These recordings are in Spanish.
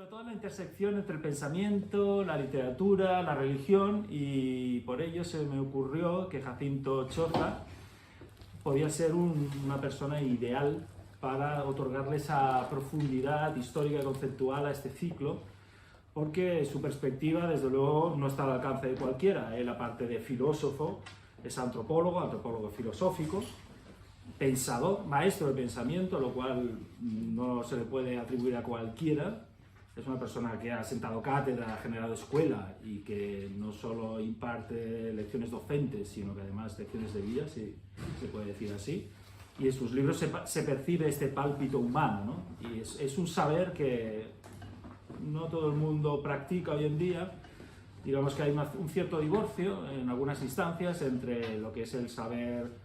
Sobre todo la intersección entre el pensamiento, la literatura, la religión, y por ello se me ocurrió que Jacinto Choza podía ser una persona ideal para otorgarle esa profundidad histórica y conceptual a este ciclo, porque su perspectiva, desde luego, no está al alcance de cualquiera. Él, aparte de filósofo, es antropólogo filosófico, pensador, maestro de pensamiento, lo cual no se le puede atribuir a cualquiera. Es una persona que ha sentado cátedra, ha generado escuela y que no solo imparte lecciones docentes, sino que además lecciones de vida, si se puede decir así. Y en sus libros se percibe este pálpito humano, ¿no? Y es un saber que no todo el mundo practica hoy en día. Digamos que hay un cierto divorcio en algunas instancias entre lo que es el saber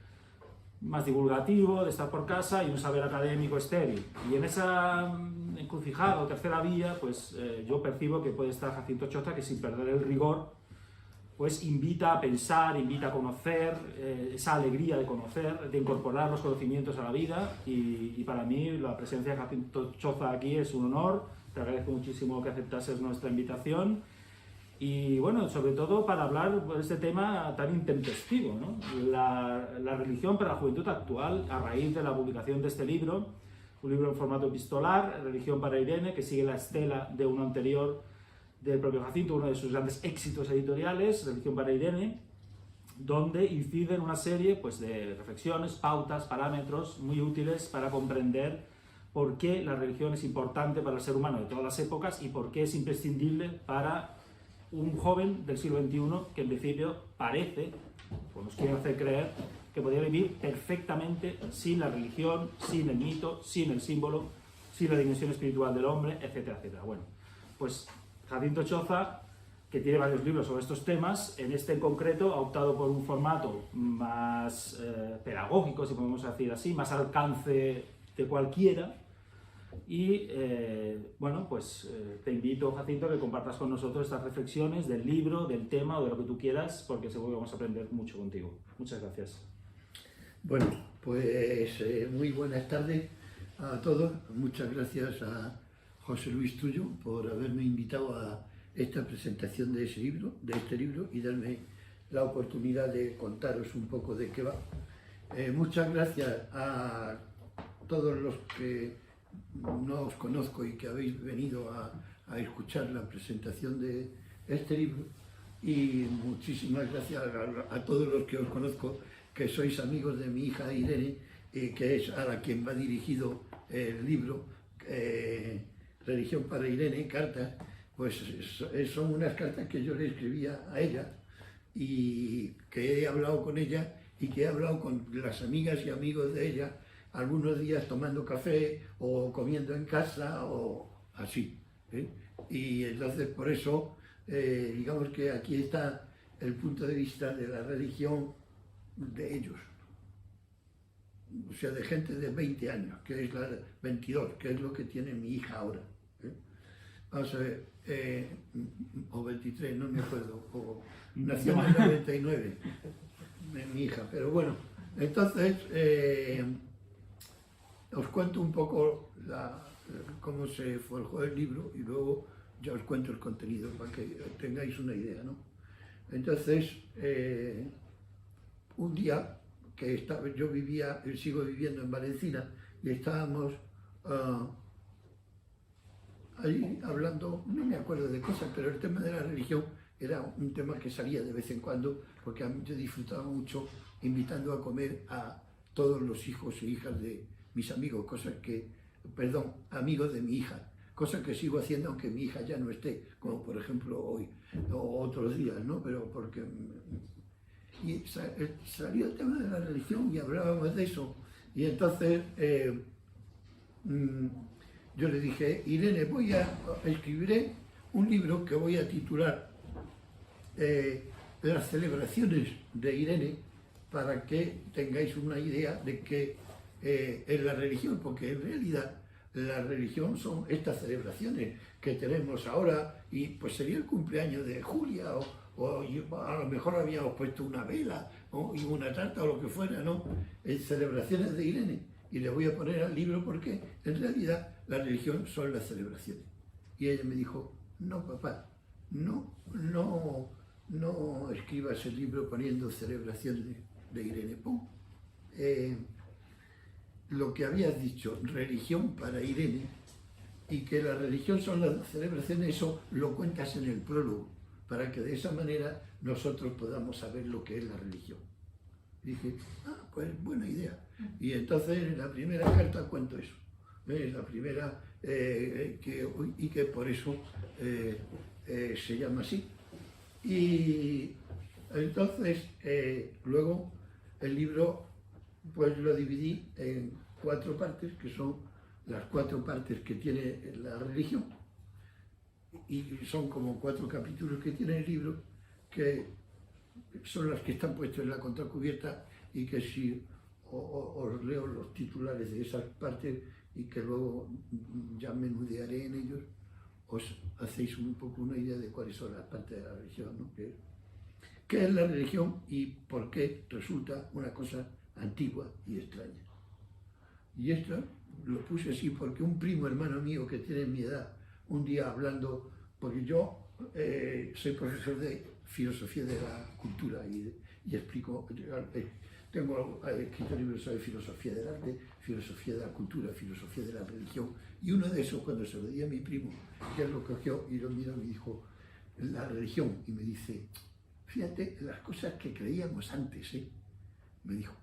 más divulgativo, de estar por casa, y un saber académico estéril. Y en esa encrucijada o tercera vía, pues yo percibo que puede estar Jacinto Choza, que sin perder el rigor, pues invita a pensar, invita a conocer, esa alegría de conocer, de incorporar los conocimientos a la vida, y para mí la presencia de Jacinto Choza aquí es un honor. Te agradezco muchísimo que aceptases nuestra invitación. Y bueno, sobre todo para hablar de este tema tan intempestivo, ¿no? La religión para la juventud actual, a raíz de la publicación de este libro, un libro en formato epistolar, Religión para Irene, que sigue la estela de uno anterior del propio Jacinto, uno de sus grandes éxitos editoriales, Religión para Irene, donde incide en una serie, pues, de reflexiones, pautas, parámetros muy útiles para comprender por qué la religión es importante para el ser humano de todas las épocas y por qué es imprescindible para un joven del siglo XXI que en principio parece, pues nos quiere hacer creer, que podría vivir perfectamente sin la religión, sin el mito, sin el símbolo, sin la dimensión espiritual del hombre, etcétera, etcétera. Bueno, pues Jacinto Choza, que tiene varios libros sobre estos temas, en este en concreto ha optado por un formato más pedagógico, si podemos decir así, más al alcance de cualquiera. Y bueno, pues te invito, Jacinto, a que compartas con nosotros estas reflexiones del libro, del tema o de lo que tú quieras, porque seguro que vamos a aprender mucho contigo. Muchas gracias. Bueno, pues muy buenas tardes a todos. Muchas gracias a José Luis Tullo por haberme invitado a esta presentación de este libro y darme la oportunidad de contaros un poco de qué va. Muchas gracias a todos los que no os conozco y que habéis venido a escuchar la presentación de este libro, y muchísimas gracias a todos los que os conozco, que sois amigos de mi hija Irene, que es a la quien va dirigido el libro, Religión para Irene, cartas. Pues son unas cartas que yo le escribía a ella y que he hablado con ella y que he hablado con las amigas y amigos de ella, algunos días tomando café o comiendo en casa o así, ¿eh? Y entonces por eso, digamos que aquí está el punto de vista de la religión de ellos, o sea, de gente de 20 años, que es la 22, que es lo que tiene mi hija ahora, ¿eh? Vamos a ver, o 23, no me acuerdo, o nació en el 99, mi hija, pero bueno, entonces os cuento un poco cómo se forjó el libro y luego ya os cuento el contenido para que tengáis una idea, ¿no? Entonces, un día que yo sigo viviendo en Valencina, y estábamos ahí hablando, no me acuerdo de cosas, pero el tema de la religión era un tema que salía de vez en cuando, porque a mí yo disfrutaba mucho invitando a comer a todos los hijos e hijas de mis amigos, amigos de mi hija, cosa que sigo haciendo aunque mi hija ya no esté, como por ejemplo hoy o otros días, ¿no? Pero porque salió el tema de la religión y hablábamos de eso, y entonces yo le dije: Irene, escribiré un libro que voy a titular Las celebraciones de Irene, para que tengáis una idea de qué es la religión, porque en realidad la religión son estas celebraciones que tenemos ahora, y pues sería el cumpleaños de Julia, o a lo mejor habíamos puesto una vela y una tarta o lo que fuera, ¿no? Celebraciones de Irene, y le voy a poner al libro porque en realidad la religión son las celebraciones. Y ella me dijo, no, papá, no escribas el libro poniendo celebración de Irene. Pon lo que habías dicho, religión para Irene, y que la religión son las celebraciones, eso lo cuentas en el prólogo, para que de esa manera nosotros podamos saber lo que es la religión. Y dije, pues buena idea. Y entonces en la primera carta cuento eso. La primera, y que por eso se llama así. Y entonces, luego el libro pues lo dividí en 4 partes, que son las 4 partes que tiene la religión, y son como 4 capítulos que tiene el libro, que son las que están puestos en la contracubierta, y que si os leo los titulares de esas partes y que luego ya menudearé en ellos, os hacéis un poco una idea de cuáles son las partes de la religión, ¿no? ¿Qué es la religión y por qué resulta una cosa antigua y extraña? Y esto lo puse así porque un primo hermano mío que tiene mi edad, un día hablando, porque yo soy profesor de filosofía de la cultura y explico, tengo escrito libros sobre filosofía del arte, filosofía de la cultura, filosofía de la religión, y uno de esos, cuando se lo di a mi primo, que él lo cogió y lo miró y me dijo, la religión, y me dice, fíjate las cosas que creíamos antes, me dijo.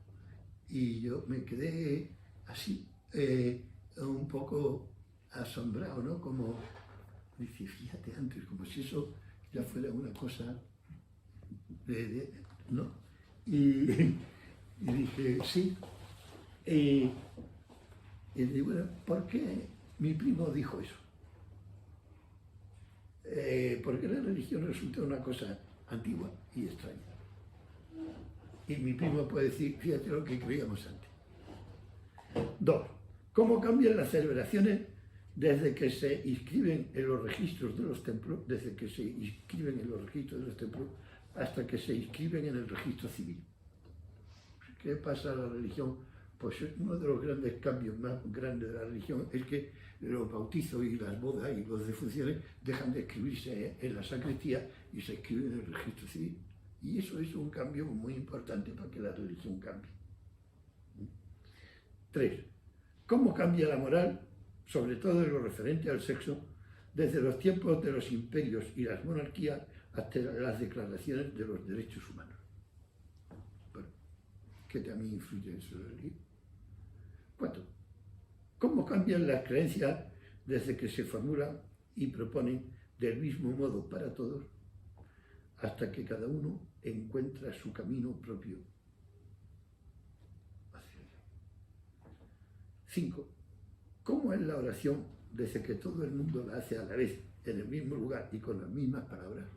Y yo me quedé así, un poco asombrado, ¿no? Como, dice, fíjate antes, como si eso ya fuera una cosa ¿no? Y dije, sí. Y digo, bueno, ¿por qué mi primo dijo eso? Porque la religión resulta una cosa antigua y extraña. Y mi primo puede decir, fíjate lo que creíamos antes. 2. ¿Cómo cambian las celebraciones desde que se inscriben en los registros de los templos, hasta que se inscriben en el registro civil? ¿Qué pasa a la religión? Pues uno de los grandes cambios más grandes de la religión es que los bautizos y las bodas y las defunciones dejan de escribirse en la sacristía y se escriben en el registro civil. Y eso es un cambio muy importante para que la religión cambie. 3. ¿Cómo cambia la moral, sobre todo en lo referente al sexo, desde los tiempos de los imperios y las monarquías hasta las declaraciones de los derechos humanos? Bueno, que también influye en su religión. 4. ¿Cómo cambian las creencias desde que se formulan y proponen del mismo modo para todos, hasta que cada uno encuentra su camino propio hacia allá? 5. ¿Cómo es la oración desde que todo el mundo la hace a la vez, en el mismo lugar y con las mismas palabras?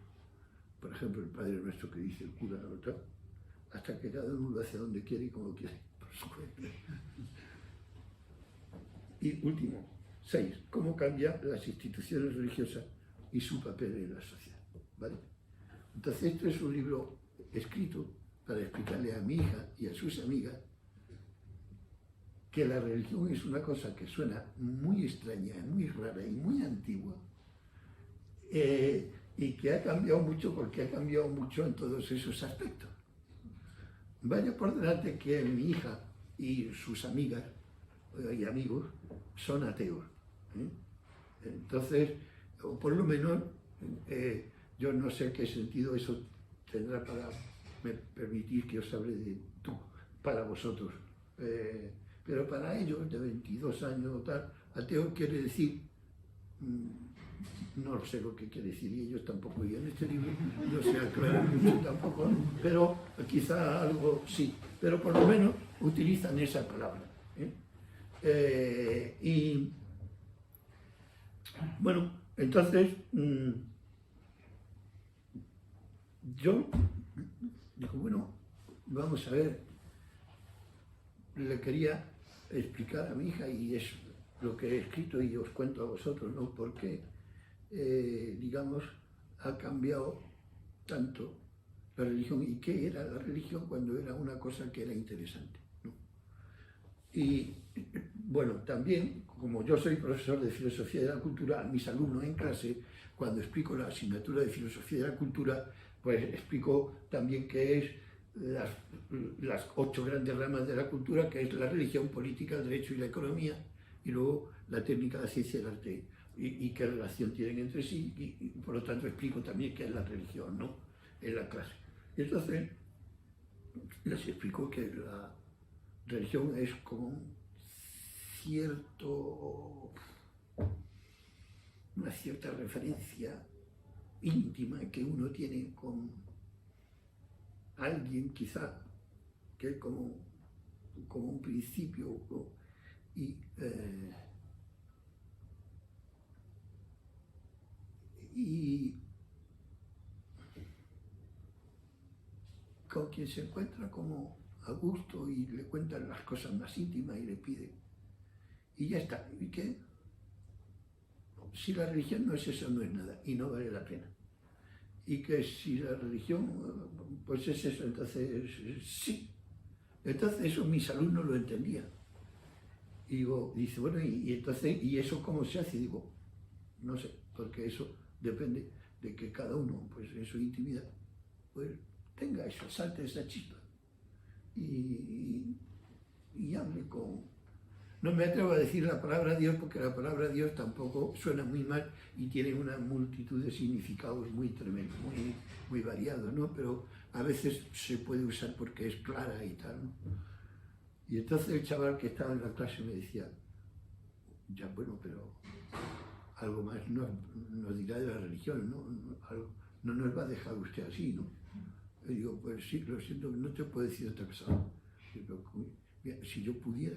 Por ejemplo, el Padre Nuestro que dice el cura al otro, hasta que cada uno lo hace donde quiere y como quiere, por su cuenta. Y último, 6. ¿Cómo cambian las instituciones religiosas y su papel en la sociedad? ¿Vale? Entonces, esto es un libro escrito para explicarle a mi hija y a sus amigas que la religión es una cosa que suena muy extraña, muy rara y muy antigua, y que ha cambiado mucho porque ha cambiado mucho en todos esos aspectos. Vaya por delante que mi hija y sus amigas y amigos son ateos. Entonces, o por lo menos, yo no sé qué sentido eso tendrá para permitir que os hable de tú, para vosotros. Pero para ellos, de 22 años o tal, ateo quiere decir, no sé lo que quiere decir, y ellos tampoco, y en este libro no se aclara mucho tampoco, pero quizá algo sí, pero por lo menos utilizan esa palabra. Y bueno, entonces yo digo, bueno, vamos a ver, le quería explicar a mi hija, y es lo que he escrito y os cuento a vosotros, ¿no? Por qué, digamos, ha cambiado tanto la religión y qué era la religión cuando era una cosa que era interesante, ¿no? Y bueno, también como yo soy profesor de Filosofía de la Cultura, a mis alumnos en clase, cuando explico la asignatura de Filosofía de la Cultura, pues explico también qué es las 8 grandes ramas de la cultura, que es la religión, política, el derecho y la economía, y luego la técnica, la ciencia y el arte, y qué relación tienen entre sí, y por lo tanto explico también qué es la religión, ¿no?, en la clase. Y entonces les explico que la religión es como una cierta referencia íntima que uno tiene con alguien, quizá, que es como un principio, y con quien se encuentra como a gusto y le cuentan las cosas más íntimas y le pide. Y ya está. Y que si la religión no es eso, no es nada y no vale la pena. Y que si la religión, pues es eso, entonces sí. Entonces eso mis alumnos lo entendían. Y digo, dice, bueno, y entonces, ¿y eso cómo se hace? Y digo, no sé, porque eso depende de que cada uno, pues en su intimidad, pues tenga eso, salte esa chispa y hable con... No me atrevo a decir la palabra Dios porque la palabra Dios tampoco suena muy mal y tiene una multitud de significados muy tremendos, muy variados, ¿no? Pero a veces se puede usar porque es clara y tal, ¿no? Y entonces el chaval que estaba en la clase me decía, ya bueno, pero algo más nos dirá de la religión, ¿no? No nos va a dejar usted así, ¿no? Y digo, pues sí, lo siento, no te puedo decir otra cosa. Pero, mira, si yo pudiera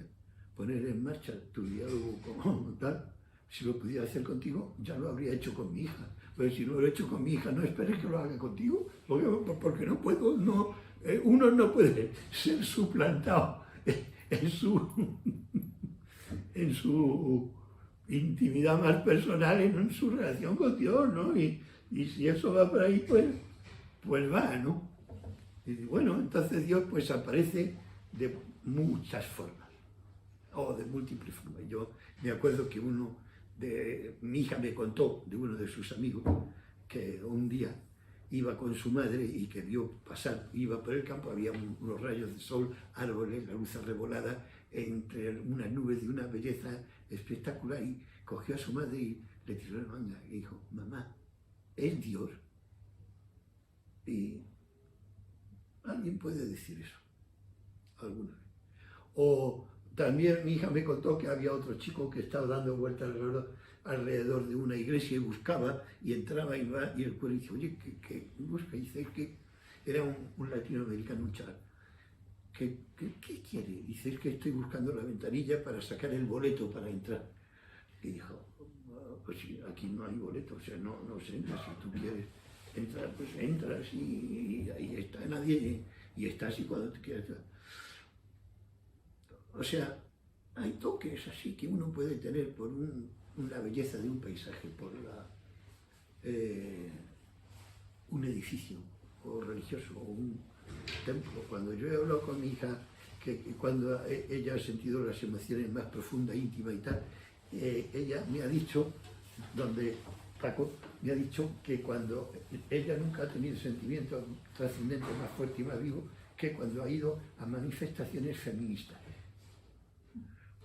poner en marcha tu diálogo como tal, si lo pudiera hacer contigo, ya lo habría hecho con mi hija. Pero si no lo he hecho con mi hija, no esperes que lo haga contigo, porque no puedo, no, uno no puede ser suplantado en su intimidad más personal, en su relación con Dios, ¿no? Y si eso va por ahí, pues va, ¿no? Y bueno, entonces Dios pues aparece de muchas formas, o de múltiples formas. Yo me acuerdo que mi hija me contó de uno de sus amigos que un día iba con su madre y que vio pasar, iba por el campo, había unos rayos de sol, árboles, la luz arrebolada, entre unas nubes de una belleza espectacular, y cogió a su madre y le tiró la manga y dijo, mamá, ¿es Dios? Y alguien puede decir eso, alguna vez. O también mi hija me contó que había otro chico que estaba dando vueltas alrededor de una iglesia y buscaba, y entraba y va, y el cura dice, oye, ¿qué busca? Y dice, que era un latinoamericano, un chaval. ¿Qué quiere? Dice, es que estoy buscando la ventanilla para sacar el boleto para entrar. Y dijo, pues aquí no hay boleto, o sea, no se entra. Si tú quieres entrar, pues entras y ahí está nadie, y estás y cuando te quieras. O sea, hay toques así que uno puede tener por la belleza de un paisaje, por un edificio o religioso o un templo. Cuando yo he hablado con mi hija, que cuando ella ha sentido las emociones más profundas, íntimas y tal, ella me ha dicho, Paco me ha dicho que cuando ella nunca ha tenido sentimientos trascendentes más fuertes y más vivos que cuando ha ido a manifestaciones feministas.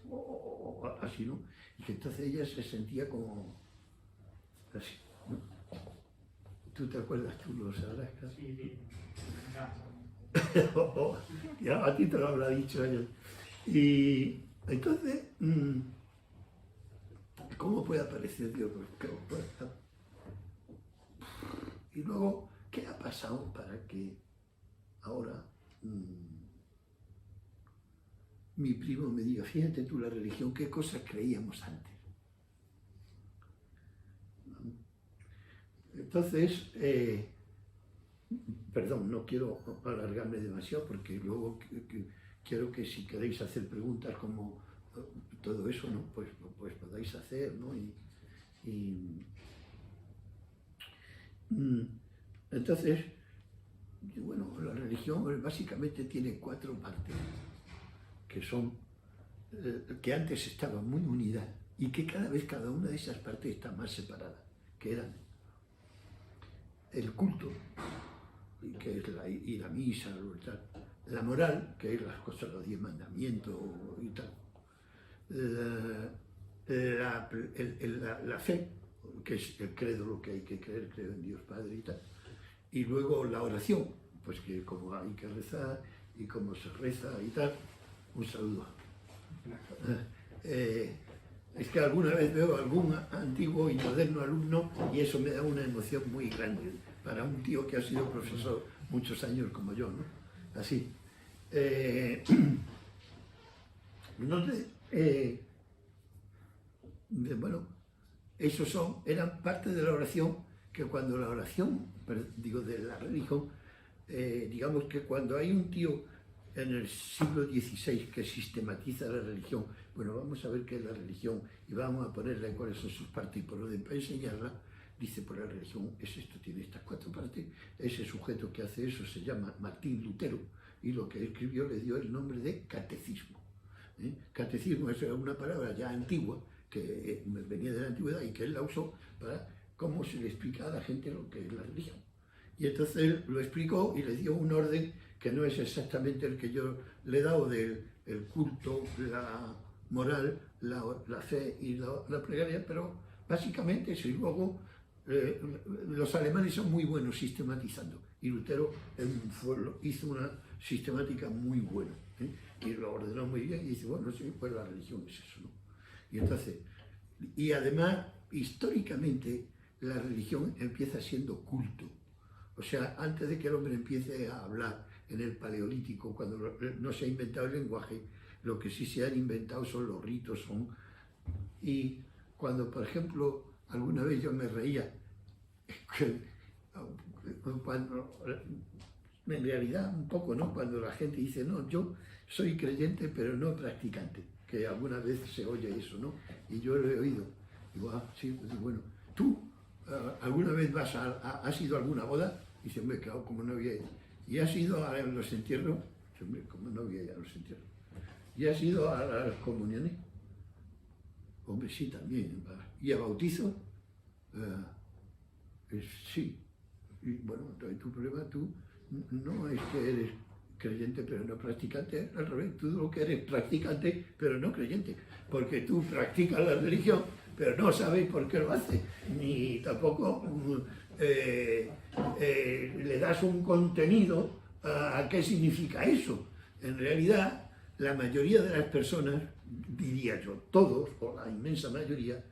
O así, ¿no? Y que entonces ella se sentía como así, ¿no? ¿Tú te acuerdas? ¿Tú lo sabrás? Sí. Ya, a ti te lo habrá dicho ella. Y entonces, ¿cómo puede aparecer Dios? Y luego, ¿qué ha pasado para que ahora mi primo me diga, fíjate tú la religión, qué cosas creíamos antes? Entonces, perdón, no quiero alargarme demasiado porque luego quiero que si queréis hacer preguntas como todo eso, ¿no? pues podáis hacer, ¿no? Entonces, bueno, la religión básicamente tiene 4 partes, que son, que antes estaban muy unidas, y que cada vez cada una de esas partes está más separada, que eran el culto, que es ir a misa, tal, la moral, que es las cosas, los 10 mandamientos y tal, la fe, que es el credo, lo que hay que creer, creo en Dios Padre y tal, y luego la oración, pues que como hay que rezar y como se reza y tal. Un saludo. Es que alguna vez veo algún antiguo y moderno alumno y eso me da una emoción muy grande para un tío que ha sido profesor muchos años como yo, ¿no? Así. Entonces, bueno, esos eran parte de la oración, que cuando la oración, digo, de la religión, digamos que cuando hay un tío en el siglo XVI que sistematiza la religión, bueno, vamos a ver qué es la religión y vamos a ponerla en cuáles son sus partes y por orden para enseñarla, dice, pues la religión es esto, tiene estas 4 partes, ese sujeto que hace eso se llama Martín Lutero y lo que escribió le dio el nombre de catecismo. Catecismo es una palabra ya antigua, que venía de la antigüedad y que él la usó para cómo se le explica a la gente lo que es la religión. Y entonces él lo explicó y le dio un orden que no es exactamente el que yo le he dado del culto, la moral, la fe y la plegaria, pero básicamente eso. Y luego los alemanes son muy buenos sistematizando y Lutero hizo una sistemática muy buena, y lo ordenó muy bien y dice, bueno, sí, pues la religión es eso, ¿no? Y entonces, y además, históricamente, la religión empieza siendo culto. O sea, antes de que el hombre empiece a hablar en el Paleolítico, cuando no se ha inventado el lenguaje, lo que sí se han inventado son los ritos, y cuando, por ejemplo, alguna vez yo me reía, cuando, en realidad un poco, ¿no? Cuando la gente dice, no, yo soy creyente pero no practicante, que alguna vez se oye eso, ¿no? Y yo lo he oído. Digo, sí, pues, bueno, ¿tú alguna vez has ido a alguna boda? Y dice, hombre, claro, como no había ido. ¿Y has ido a los entierros? Dice, hombre, como no había ido a los entierros. ¿Y has ido a las comuniones? Hombre, sí, también. ¿Y a bautizo? Sí. Y bueno, entonces tu problema, tú no es que eres creyente pero no practicante, al revés, tú lo que eres practicante pero no creyente, porque tú practicas la religión pero no sabes por qué lo haces, ni tampoco le das un contenido a qué significa eso. En realidad, la mayoría de las personas, diría yo, todos, o la inmensa mayoría,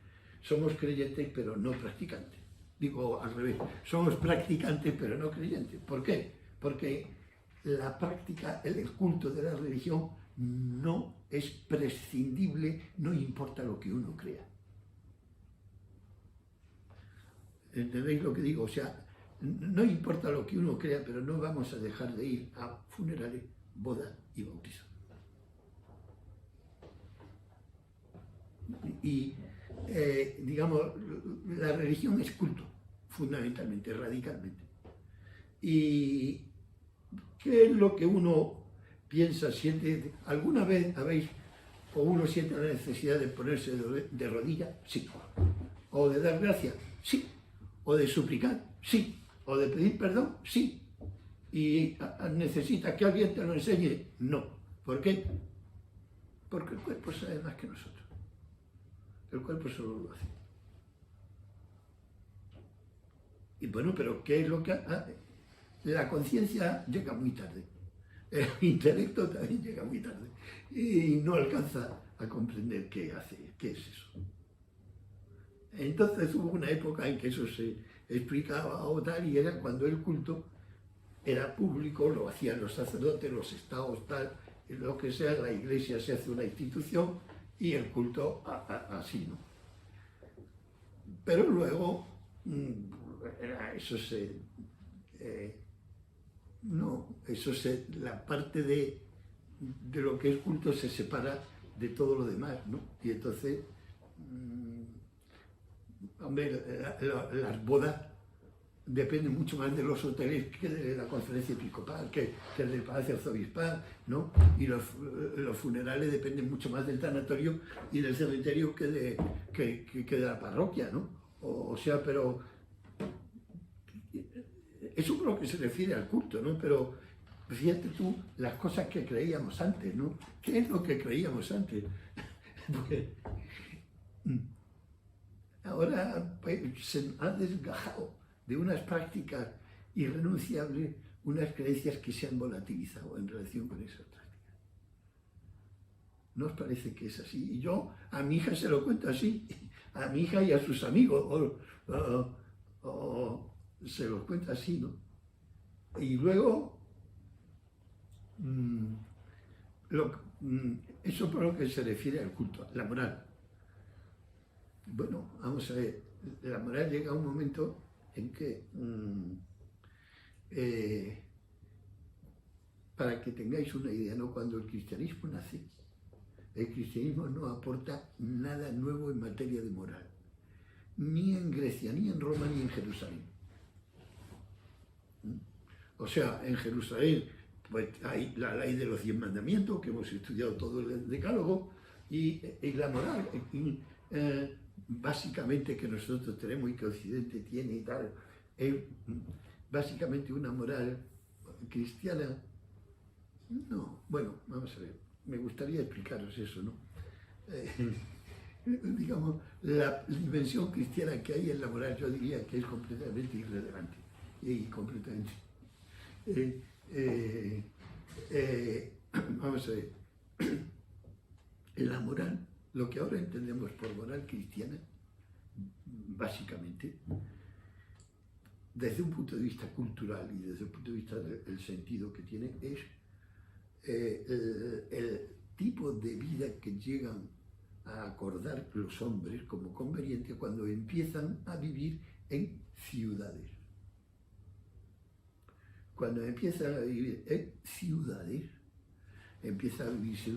somos creyentes pero no practicantes. Digo al revés, somos practicantes pero no creyentes. ¿Por qué? Porque la práctica, el culto de la religión no es prescindible, no importa lo que uno crea. ¿Entendéis lo que digo? O sea, no importa lo que uno crea, pero no vamos a dejar de ir a funerales, bodas y bautizos. Y, digamos, la religión es culto, fundamentalmente, radicalmente. ¿Y qué es lo que uno piensa, siente? ¿Alguna vez uno siente la necesidad de ponerse de rodillas? Sí. ¿O de dar gracias? Sí. ¿O de suplicar? Sí. ¿O de pedir perdón? Sí. ¿Y necesitas que alguien te lo enseñe? No. ¿Por qué? Porque el cuerpo sabe más que nosotros. El cuerpo solo lo hace. Y bueno, pero ¿qué es lo que la conciencia llega muy tarde? El intelecto también llega muy tarde y no alcanza a comprender qué es eso. Entonces hubo una época en que eso se explicaba o tal, y era cuando el culto era público, lo hacían los sacerdotes, los estados, tal, lo que sea, la iglesia se hace una institución y el culto así, ¿no? Pero luego la parte de lo que es culto se separa de todo lo demás, ¿no? Y entonces, hombre, las bodas depende mucho más de los hoteles que de la conferencia episcopal, que del Palacio Arzobispal, ¿no? Y los funerales dependen mucho más del tanatorio y del cementerio que de la parroquia, ¿no? O sea, pero eso es lo que se refiere al culto, ¿no? Pero fíjate tú las cosas que creíamos antes, ¿no? ¿Qué es lo que creíamos antes? Porque ahora pues, se ha desgajado de unas prácticas irrenunciables, unas creencias que se han volatilizado en relación con esas prácticas. ¿No os parece que es así? Y yo a mi hija se lo cuento así, a mi hija y a sus amigos, o se los cuento así, ¿no? Y luego, eso por lo que se refiere al culto, la moral. Bueno, vamos a ver, la moral llega a un momento en que, para que tengáis una idea, ¿no? Cuando el cristianismo nace, el cristianismo no aporta nada nuevo en materia de moral, ni en Grecia, ni en Roma, ni en Jerusalén. O sea, en Jerusalén pues, hay la ley de los 10 mandamientos, que hemos estudiado todo el decálogo, y la moral, básicamente que nosotros tenemos y que Occidente tiene y tal, es básicamente una moral cristiana. No, bueno, vamos a ver, me gustaría explicaros eso, ¿no? Digamos, la dimensión cristiana que hay en la moral, yo diría que es completamente irrelevante y completamente... vamos a ver, la moral, lo que ahora entendemos por moral cristiana, básicamente, desde un punto de vista cultural y desde el punto de vista del sentido que tiene, es el tipo de vida que llegan a acordar los hombres como conveniente cuando empiezan a vivir en ciudades. Cuando empiezan a vivir en ciudades, empieza a vivirse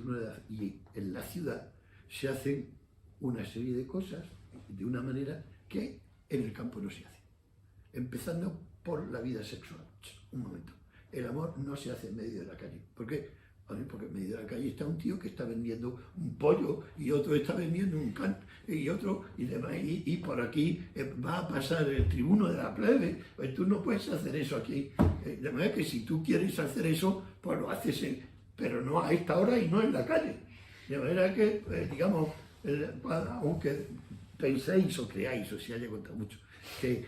y en la ciudad se hacen una serie de cosas de una manera que en el campo no se hace. Empezando por la vida sexual. Un momento. El amor no se hace en medio de la calle. ¿Por qué? Porque en medio de la calle está un tío que está vendiendo un pollo y otro está vendiendo un can y otro y demás, y por aquí va a pasar el tribuno de la plebe. Pues tú no puedes hacer eso aquí. De manera que si tú quieres hacer eso, pues lo haces, pero no a esta hora y no en la calle. De manera que, digamos, aunque penséis o creáis, o se haya contado mucho, que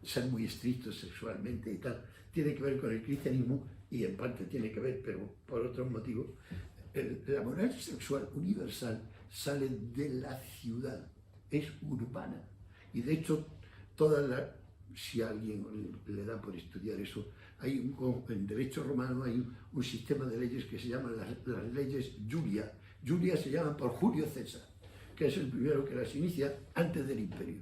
ser muy estricto sexualmente y tal, tiene que ver con el cristianismo, y en parte tiene que ver, pero por otros motivos, la moral sexual universal sale de la ciudad, es urbana. Y de hecho, si a alguien le da por estudiar eso, en derecho romano hay un sistema de leyes que se llaman las leyes Julia. Julia se llaman por Julio César, que es el primero que las inicia antes del imperio.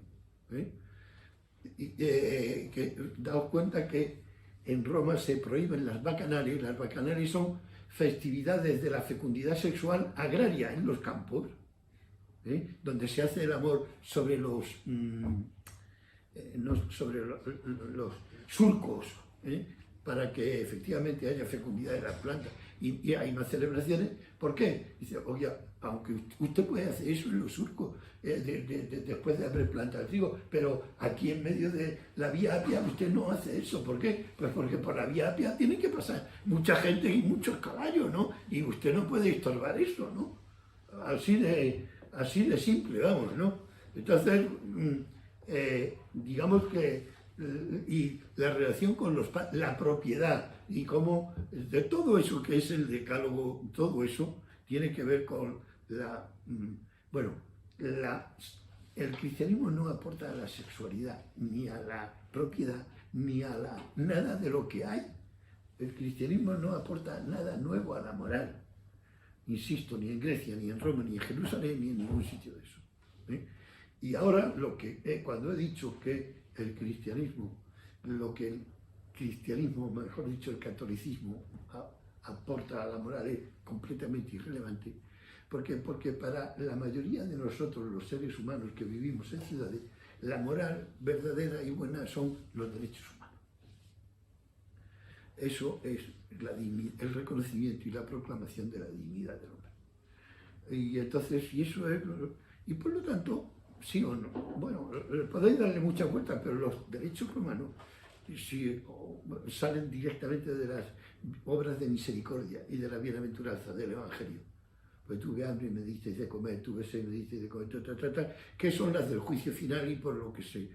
Daos cuenta que en Roma se prohíben las bacanales. Las bacanales son festividades de la fecundidad sexual agraria en los campos, donde se hace el amor sobre los surcos, para que efectivamente haya fecundidad de las plantas y hay más celebraciones. ¿Por qué? Dice, oye, aunque usted puede hacer eso en los surcos después de haber plantado el trigo, pero aquí en medio de la Vía Apia usted no hace eso. ¿Por qué? Pues porque por la Vía Apia tiene que pasar mucha gente y muchos caballos, ¿no? Y usted no puede estorbar eso, ¿no? Así de simple, vamos, ¿no? Entonces, digamos que y la relación con la propiedad y cómo de todo eso que es el decálogo, todo eso tiene que ver con el cristianismo no aporta a la sexualidad, ni a la propiedad, ni a nada de lo que hay. El cristianismo no aporta nada nuevo a la moral. Insisto, ni en Grecia, ni en Roma, ni en Jerusalén, ni en ningún sitio de eso. Y ahora, cuando he dicho que el cristianismo, mejor dicho, el catolicismo, aporta a la moral es completamente irrelevante. ¿Por qué? Porque para la mayoría de nosotros, los seres humanos que vivimos en ciudades, la moral verdadera y buena son los derechos humanos. Eso es el reconocimiento y la proclamación de la dignidad del hombre. Y entonces, y por lo tanto, sí o no, bueno, podéis darle muchas vueltas, pero los derechos humanos salen directamente de las obras de misericordia y de la bienaventuranza del Evangelio. Pues tuve hambre y me disteis de comer, tuve sed y me disteis de comer, que son las del juicio final y por lo que sé.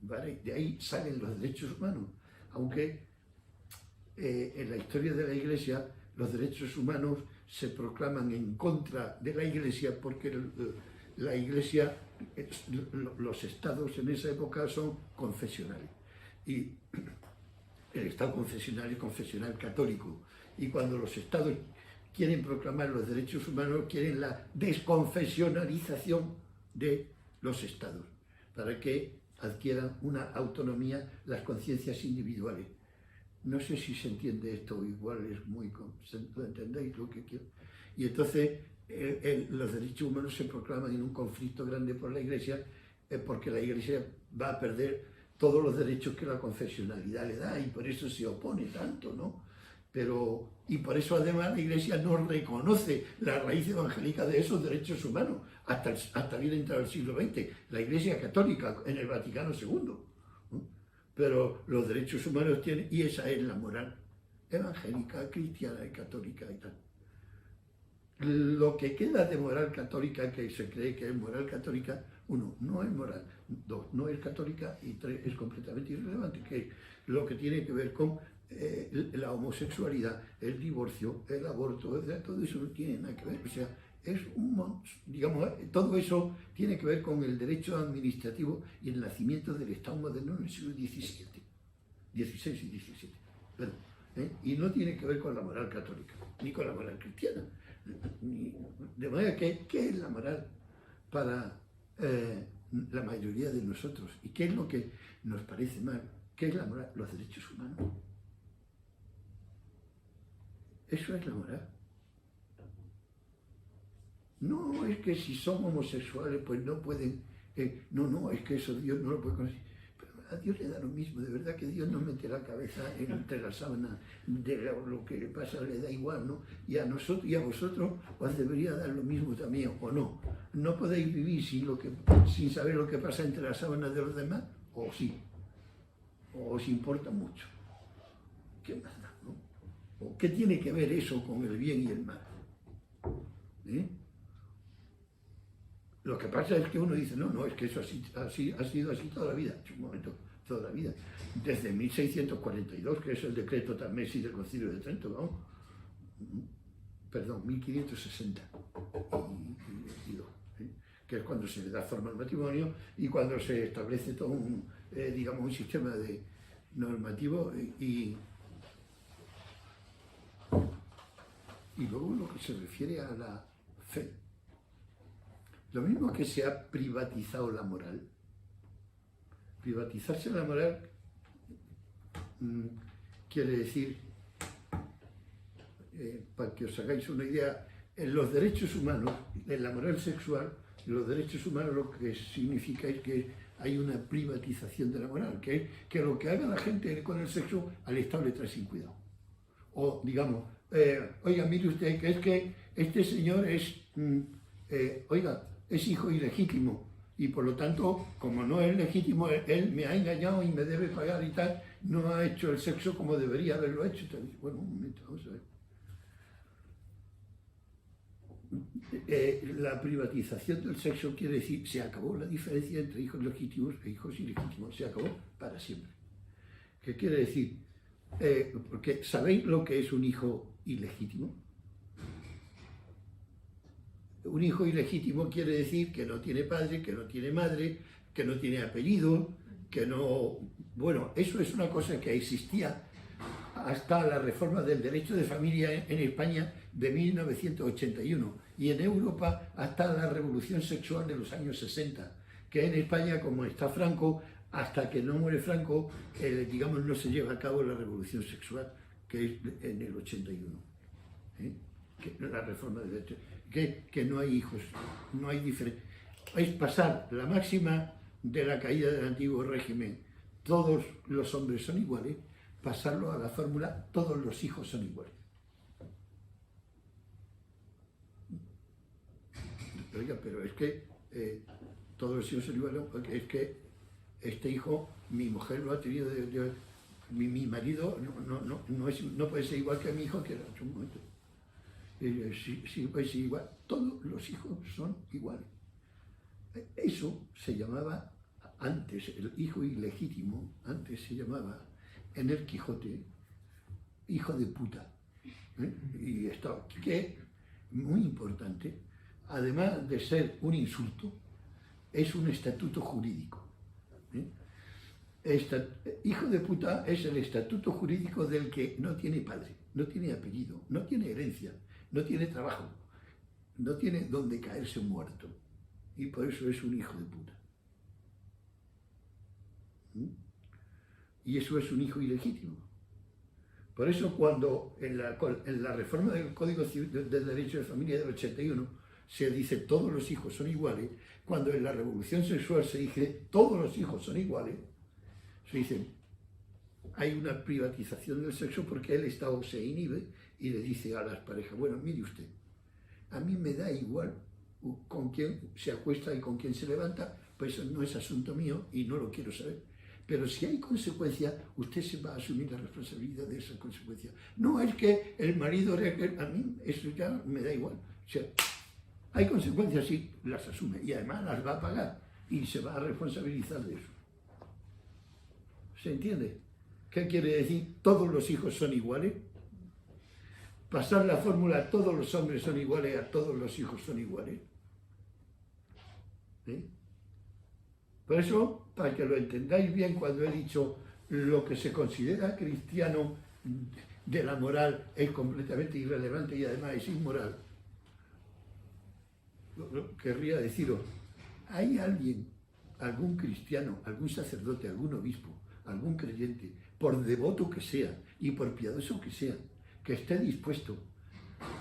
¿Vale? De ahí salen los derechos humanos, aunque en la historia de la Iglesia los derechos humanos se proclaman en contra de la Iglesia porque la Iglesia, los estados en esa época son confesionales. Y el Estado confesional es confesional católico. Y cuando los estados quieren proclamar los derechos humanos, quieren la desconfesionalización de los estados, para que adquieran una autonomía las conciencias individuales. No sé si se entiende esto, igual es muy... ¿Entendéis lo que quiero? Y entonces los derechos humanos se proclaman en un conflicto grande por la Iglesia, porque la Iglesia va a perder todos los derechos que la confesionalidad le da, y por eso se opone tanto, ¿no? Y por eso además la Iglesia no reconoce la raíz evangélica de esos derechos humanos, hasta bien entrado el siglo XX, la Iglesia católica en el Vaticano II. ¿No? Pero los derechos humanos tienen, y esa es la moral evangélica, cristiana y católica y tal. Lo que queda de moral católica, que se cree que es moral católica, uno, no es moral, dos, no es católica, y tres, es completamente irrelevante, que es lo que tiene que ver con la homosexualidad, el divorcio, el aborto, todo eso no tiene nada que ver. O sea, digamos, todo eso tiene que ver con el derecho administrativo y el nacimiento del Estado moderno en el siglo XVI y XVII. Bueno, y no tiene que ver con la moral católica, ni con la moral cristiana. De manera que, ¿qué es la moral para la mayoría de nosotros? ¿Y qué es lo que nos parece mal? ¿Qué es la moral? Los derechos humanos. Eso es la moral. No es que si son homosexuales pues no pueden... no, es que eso Dios no lo puede conseguir. Pero a Dios le da lo mismo, de verdad que Dios no mete la cabeza entre la sábana de lo que le pasa, le da igual, ¿no? Y a nosotros y a vosotros os debería dar lo mismo también, ¿o no? ¿No podéis vivir sin saber lo que pasa entre las sábanas de los demás? ¿O sí? ¿O os importa mucho? ¿Qué más da, no? ¿O qué tiene que ver eso con el bien y el mal? Lo que pasa es que uno dice, no, es que eso ha sido así toda la vida. Un momento, toda la vida. Desde 1642, que es el decreto Tamesi del Concilio de Trento, ¿no? Perdón, 1560 y 22, que es cuando se le da forma al matrimonio y cuando se establece todo un sistema normativo y luego lo que se refiere a la fe. Lo mismo que se ha privatizado la moral. Privatizarse la moral quiere decir, para que os hagáis una idea, en los derechos humanos, en la moral sexual, los derechos humanos lo que significa es que hay una privatización de la moral, que lo que haga la gente con el sexo al Estado le trae sin cuidado. O digamos, oiga, mire usted, que es que este señor es, es hijo ilegítimo y por lo tanto, como no es legítimo, él me ha engañado y me debe pagar y tal, no ha hecho el sexo como debería haberlo hecho. Bueno, un momento, vamos a ver. La privatización del sexo quiere decir, se acabó la diferencia entre hijos legítimos e hijos ilegítimos, se acabó para siempre. ¿Qué quiere decir? Porque ¿sabéis lo que es un hijo ilegítimo? Un hijo ilegítimo quiere decir que no tiene padre, que no tiene madre, que no tiene apellido, que no... Bueno, eso es una cosa que existía hasta la reforma del derecho de familia en España de 1981 y en Europa hasta la revolución sexual de los años 60, que en España, como está Franco, hasta que no muere Franco, digamos, no se lleva a cabo la revolución sexual, que es en el 81. La reforma del derecho, que no hay hijos, no hay diferencia. Es pasar la máxima de la caída del antiguo régimen, todos los hombres son iguales, pasarlo a la fórmula, todos los hijos son iguales. Oiga, pero es que todos los hijos son iguales, porque es que este hijo, mi mujer lo ha tenido mi marido no puede ser igual que mi hijo, que era en un momento. Sí puede ser igual. Todos los hijos son iguales. Eso se llamaba antes, el hijo ilegítimo, antes se llamaba en el Quijote hijo de puta. Y esto, que muy importante, además de ser un insulto, es un estatuto jurídico. Hijo de puta es el estatuto jurídico del que no tiene padre, no tiene apellido, no tiene herencia, no tiene trabajo, no tiene donde caerse muerto. Y por eso es un hijo de puta. Y eso es un hijo ilegítimo. Por eso cuando en la reforma del Código Civil del Derecho de Familia del 81 se dice todos los hijos son iguales, cuando en la revolución sexual se dice todos los hijos son iguales, se dice hay una privatización del sexo porque el Estado se inhibe y le dice a las parejas, bueno, mire usted, a mí me da igual con quién se acuesta y con quién se levanta, pues eso no es asunto mío y no lo quiero saber. Pero si hay consecuencias, usted se va a asumir la responsabilidad de esas consecuencias. No es que el marido, a mí eso ya me da igual. O sea, hay consecuencias, sí, las asume y además las va a pagar y se va a responsabilizar de eso. ¿Se entiende? ¿Qué quiere decir? Todos los hijos son iguales. Pasar la fórmula todos los hombres son iguales a todos los hijos son iguales. Por eso, para que lo entendáis bien, cuando he dicho lo que se considera cristiano de la moral es completamente irrelevante y además es inmoral, querría deciros, ¿hay alguien, algún cristiano, algún sacerdote, algún obispo, algún creyente, por devoto que sea y por piadoso que sea, que esté dispuesto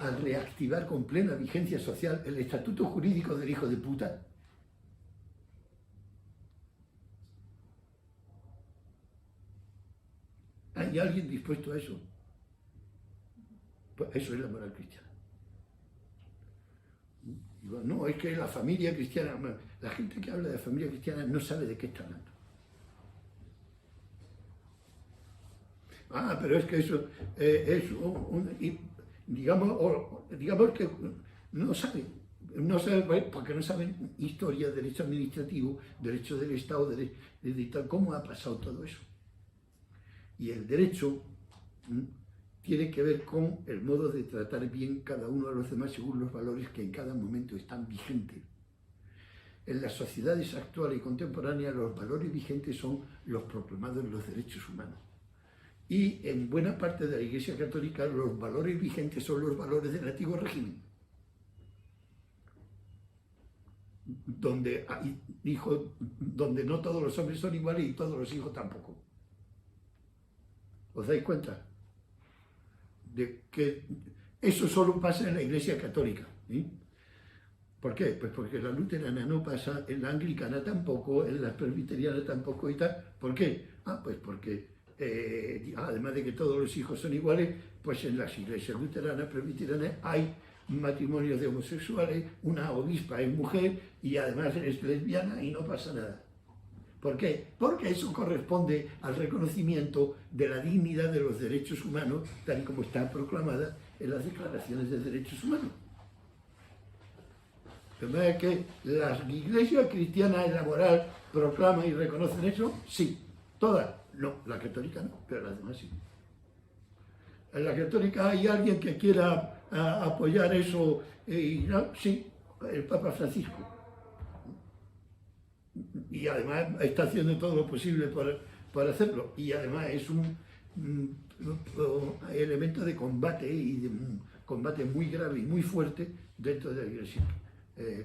a reactivar con plena vigencia social el estatuto jurídico del hijo de puta? ¿Hay alguien dispuesto a eso? Pues eso es la moral cristiana. Digo, no, es que la familia cristiana, la gente que habla de familia cristiana no sabe de qué está hablando. Pero es que eso es digamos que no sabe, porque no saben historia, derecho administrativo, derecho del Estado, cómo ha pasado todo eso. Y el derecho tiene que ver con el modo de tratar bien cada uno de los demás según los valores que en cada momento están vigentes. En las sociedades actuales y contemporáneas los valores vigentes son los proclamados en los derechos humanos. Y en buena parte de la Iglesia Católica los valores vigentes son los valores del antiguo régimen, donde no todos los hombres son iguales y todos los hijos tampoco. ¿Os dais cuenta? De que eso solo pasa en la Iglesia Católica. ¿Por qué? Pues porque en la luterana no pasa, en la anglicana tampoco, en la presbiteriana tampoco y tal. ¿Por qué? Pues porque además de que todos los hijos son iguales, pues en las iglesias luteranas, presbiterianas hay matrimonios de homosexuales, una obispa es mujer y además es lesbiana y no pasa nada. ¿Por qué? Porque eso corresponde al reconocimiento de la dignidad de los derechos humanos, tal y como está proclamada en las declaraciones de derechos humanos. ¿De manera que las iglesias cristianas en la moral proclaman y reconocen eso? Sí. ¿Todas? No. La católica no, pero las demás sí. En la católica hay alguien que quiera apoyar eso, ¿no? Sí, el Papa Francisco. Y además está haciendo todo lo posible para hacerlo. Y además es un elemento de combate y de combate muy grave y muy fuerte dentro de la Iglesia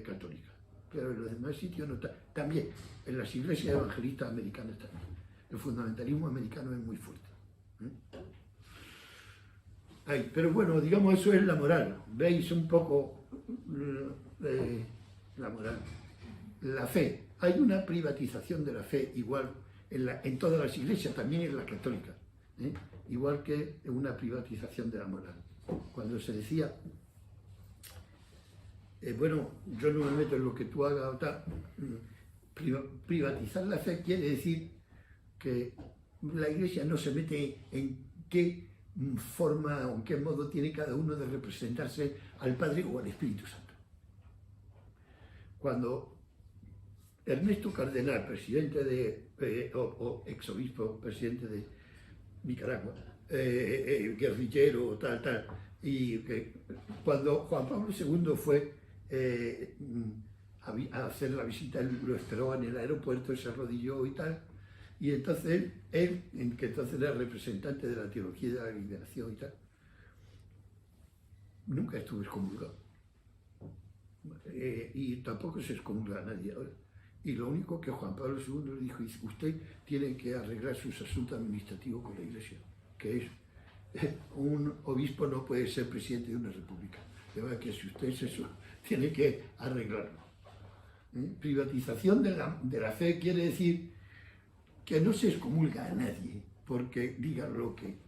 católica. Pero en los demás sitios no está. También en las iglesias evangelistas americanas también. El fundamentalismo americano es muy fuerte. Pero bueno, digamos, eso es la moral. ¿Veis un poco la moral? la fe. Hay una privatización de la fe igual en todas las iglesias, también en la católica, ¿eh? Igual que una privatización de la moral. Cuando se decía, bueno, yo no me meto en lo que tú hagas o tal, privatizar la fe quiere decir que la iglesia no se mete en qué forma o en qué modo tiene cada uno de representarse al Padre o al Espíritu Santo. Cuando Ernesto Cardenal, presidente o exobispo, presidente de Nicaragua, guerrillero, tal, y que cuando Juan Pablo II fue a hacer la visita, él lo esperó en el aeropuerto, se arrodilló y tal, y entonces él, que entonces era representante de la teología de la liberación y tal, nunca estuvo excomulgado, y tampoco se excomulga a nadie ahora. Y lo único que Juan Pablo II le dijo, usted tiene que arreglar sus asuntos administrativos con la Iglesia, que es, un obispo no puede ser presidente de una república. De verdad que si usted es eso, tiene que arreglarlo. Privatización de la fe quiere decir que no se excomulga a nadie, porque diga lo que,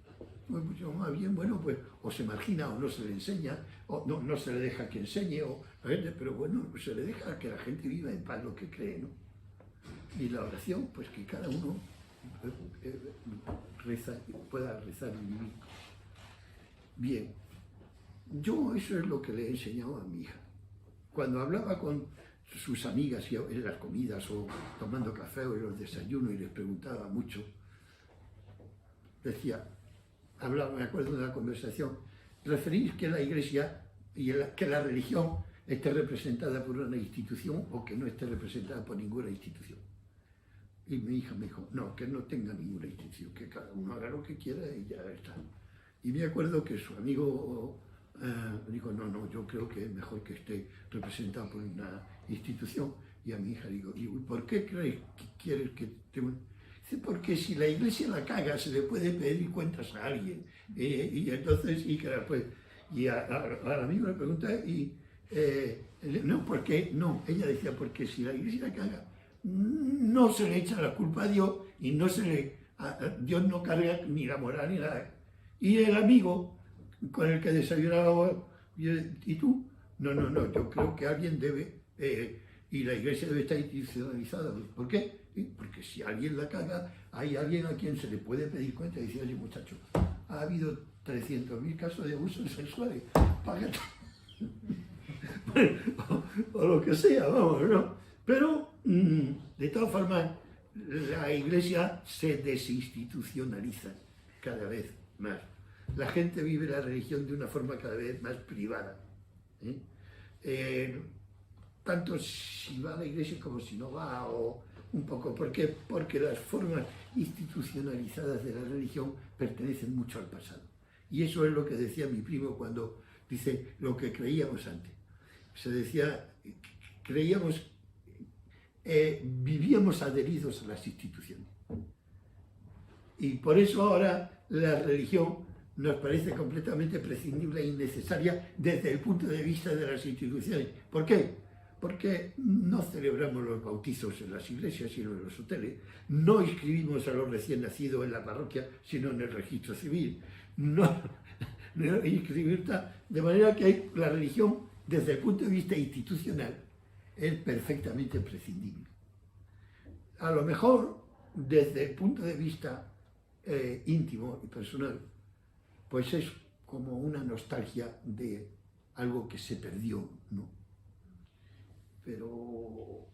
pues, más bien, bueno, pues o se margina o no se le enseña, o no se le deja que enseñe, pero bueno, se le deja que la gente viva en paz lo que cree, ¿no? Y la oración, pues que cada uno pueda rezar y vivir. Bien, yo eso es lo que le he enseñado a mi hija. Cuando hablaba con sus amigas en las comidas o tomando café o en los desayunos y les preguntaba mucho, decía, me acuerdo de una conversación, ¿referís que la Iglesia y que la religión esté representada por una institución o que no esté representada por ninguna institución? Y mi hija me dijo, no, que no tenga ninguna institución, que cada uno haga lo que quiera y ya está. Y me acuerdo que su amigo dijo, no, yo creo que es mejor que esté representado por una institución. Y a mi hija digo, ¿y por qué crees que quieres que te... Dice, porque si la Iglesia la caga, se le puede pedir cuentas a alguien. Y entonces, y al amigo le pregunté, no, ¿por qué? No, ella decía, porque si la Iglesia la caga, no se le echa la culpa a Dios y Dios no carga ni la moral ni nada. Y el amigo con el que desayunaba, ¿y tú? No, yo creo que alguien debe, y la Iglesia debe estar institucionalizada. ¿Por qué? Porque si alguien la caga, hay alguien a quien se le puede pedir cuenta y decir, oye muchacho, ha habido 300.000 casos de abusos sexuales, págate. o lo que sea, vamos, ¿no? Pero, de todas formas, la Iglesia se desinstitucionaliza cada vez más. La gente vive la religión de una forma cada vez más privada. Tanto si va a la Iglesia como si no va, o un poco. ¿Por qué? Porque las formas institucionalizadas de la religión pertenecen mucho al pasado. Y eso es lo que decía mi primo cuando dice lo que creíamos antes. Se decía, vivíamos adheridos a las instituciones. Y por eso ahora la religión nos parece completamente prescindible e innecesaria desde el punto de vista de las instituciones. ¿Por qué? Porque no celebramos los bautizos en las iglesias, sino en los hoteles. No inscribimos a los recién nacidos en la parroquia, sino en el registro civil. No inscribir de manera que la religión, desde el punto de vista institucional, es perfectamente prescindible. A lo mejor, desde el punto de vista íntimo y personal, pues es como una nostalgia de algo que se perdió, ¿no? Pero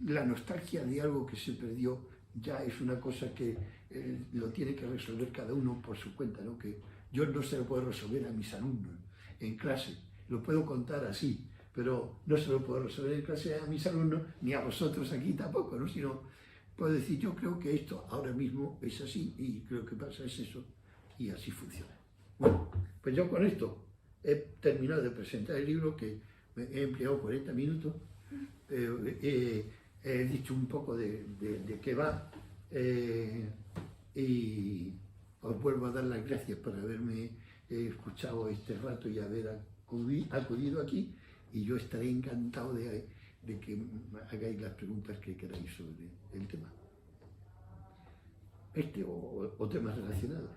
la nostalgia de algo que se perdió ya es una cosa que lo tiene que resolver cada uno por su cuenta, ¿no? Que yo no se lo puedo resolver a mis alumnos en clase, lo puedo contar así, pero no se lo puedo resolver en clase a mis alumnos, ni a vosotros aquí tampoco, ¿no? Sino puedo decir, yo creo que esto ahora mismo es así y creo que pasa es eso, y así funciona. Bueno, pues yo con esto he terminado de presentar el libro, que he empleado 40 minutos, he dicho un poco de qué va, y os vuelvo a dar las gracias por haberme escuchado este rato y haber acudido aquí, y yo estaré encantado de de que hagáis las preguntas que queráis sobre el tema. O temas relacionados.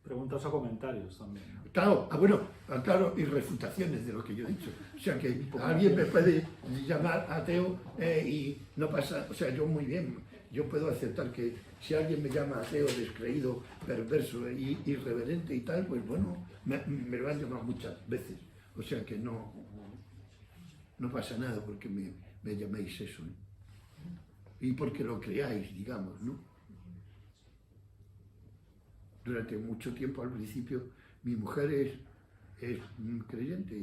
Preguntas o comentarios también, ¿no? Claro, bueno, claro, y refutaciones de lo que yo he dicho. O sea que alguien me puede llamar ateo y no pasa, o sea, yo muy bien, yo puedo aceptar que si alguien me llama ateo, descreído, perverso, irreverente y tal, pues bueno, me lo han llamado muchas veces. O sea que no pasa nada porque me llaméis eso, ¿eh? Y porque lo creáis, digamos, ¿no? Durante mucho tiempo, al principio, mi mujer es creyente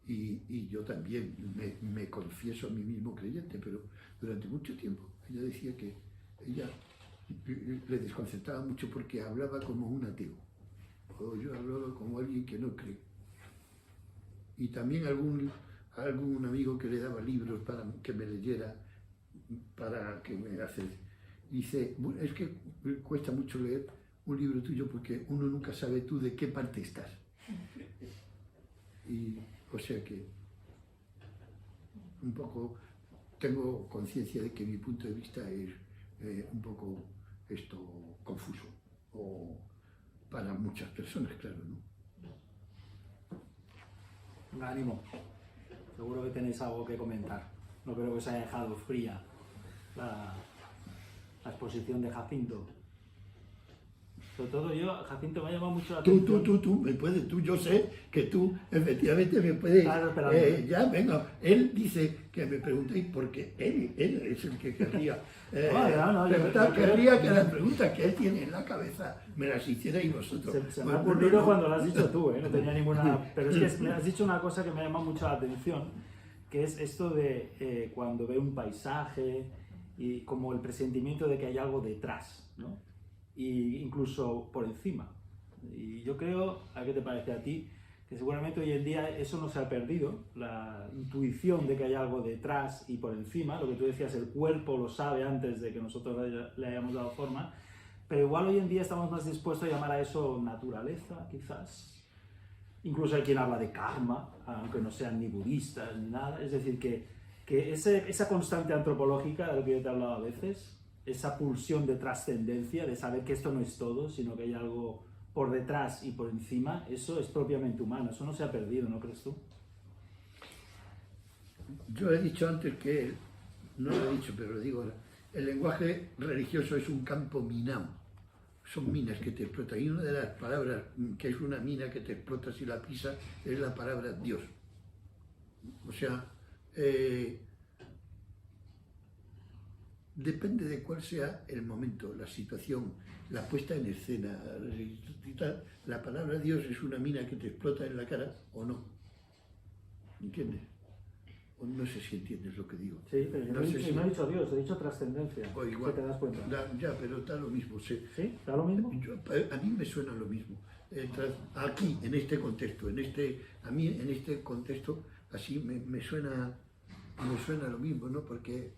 y yo también me confieso a mí mismo creyente, pero durante mucho tiempo ella decía que ella le desconcertaba mucho porque hablaba como un ateo, o yo hablaba como alguien que no cree. Y también algún amigo que le daba libros para que me leyera, para que me hace. Dice, bueno, es que cuesta mucho leer un libro tuyo porque uno nunca sabe tú de qué parte estás. Y, o sea que un poco tengo conciencia de que mi punto de vista es un poco confuso, o para muchas personas, claro, ¿no? Ánimo. Seguro que tenéis algo que comentar. No creo que os haya dejado fría la exposición de Jacinto. Sobre todo Jacinto me ha llamado mucho la atención. Tú, yo sé que tú efectivamente me puedes, Claro, ya, venga, él dice que me preguntéis porque él es el que querría querría que las preguntas que él tiene en la cabeza me las hicierais vosotros. Se me ha ocurrido cuando lo has dicho tú, no tenía ninguna... Pero es que me has dicho una cosa que me ha llamado mucho la atención, que es esto de cuando ve un paisaje y como el presentimiento de que hay algo detrás, ¿no? Y incluso por encima. Y yo creo, ¿a qué te parece a ti? Que seguramente hoy en día eso no se ha perdido, la intuición de que hay algo detrás y por encima, lo que tú decías, el cuerpo lo sabe antes de que nosotros le hayamos dado forma, pero igual hoy en día estamos más dispuestos a llamar a eso naturaleza, quizás. Incluso hay quien habla de karma, aunque no sean ni budistas ni nada, es decir, que esa constante antropológica de lo que yo te he hablado a veces, esa pulsión de trascendencia, de saber que esto no es todo, sino que hay algo por detrás y por encima, eso es propiamente humano, eso no se ha perdido, ¿no crees tú? Yo he dicho antes que, no lo he dicho, pero lo digo ahora, el lenguaje religioso es un campo minado, son minas que te explotan, y una de las palabras que es una mina que te explota si la pisas es la palabra Dios. O sea, depende de cuál sea el momento, la situación, la puesta en escena, la palabra Dios es una mina que te explota en la cara o no. ¿Entiendes? O no sé si entiendes lo que digo. Sí, pero no he dicho Dios, he dicho trascendencia. O igual, ¿Te das cuenta? Ya, pero da lo mismo. ¿Sí? ¿Da lo mismo? A mí me suena lo mismo. Aquí, en este contexto, a mí en este contexto, así me suena lo mismo, ¿no? Porque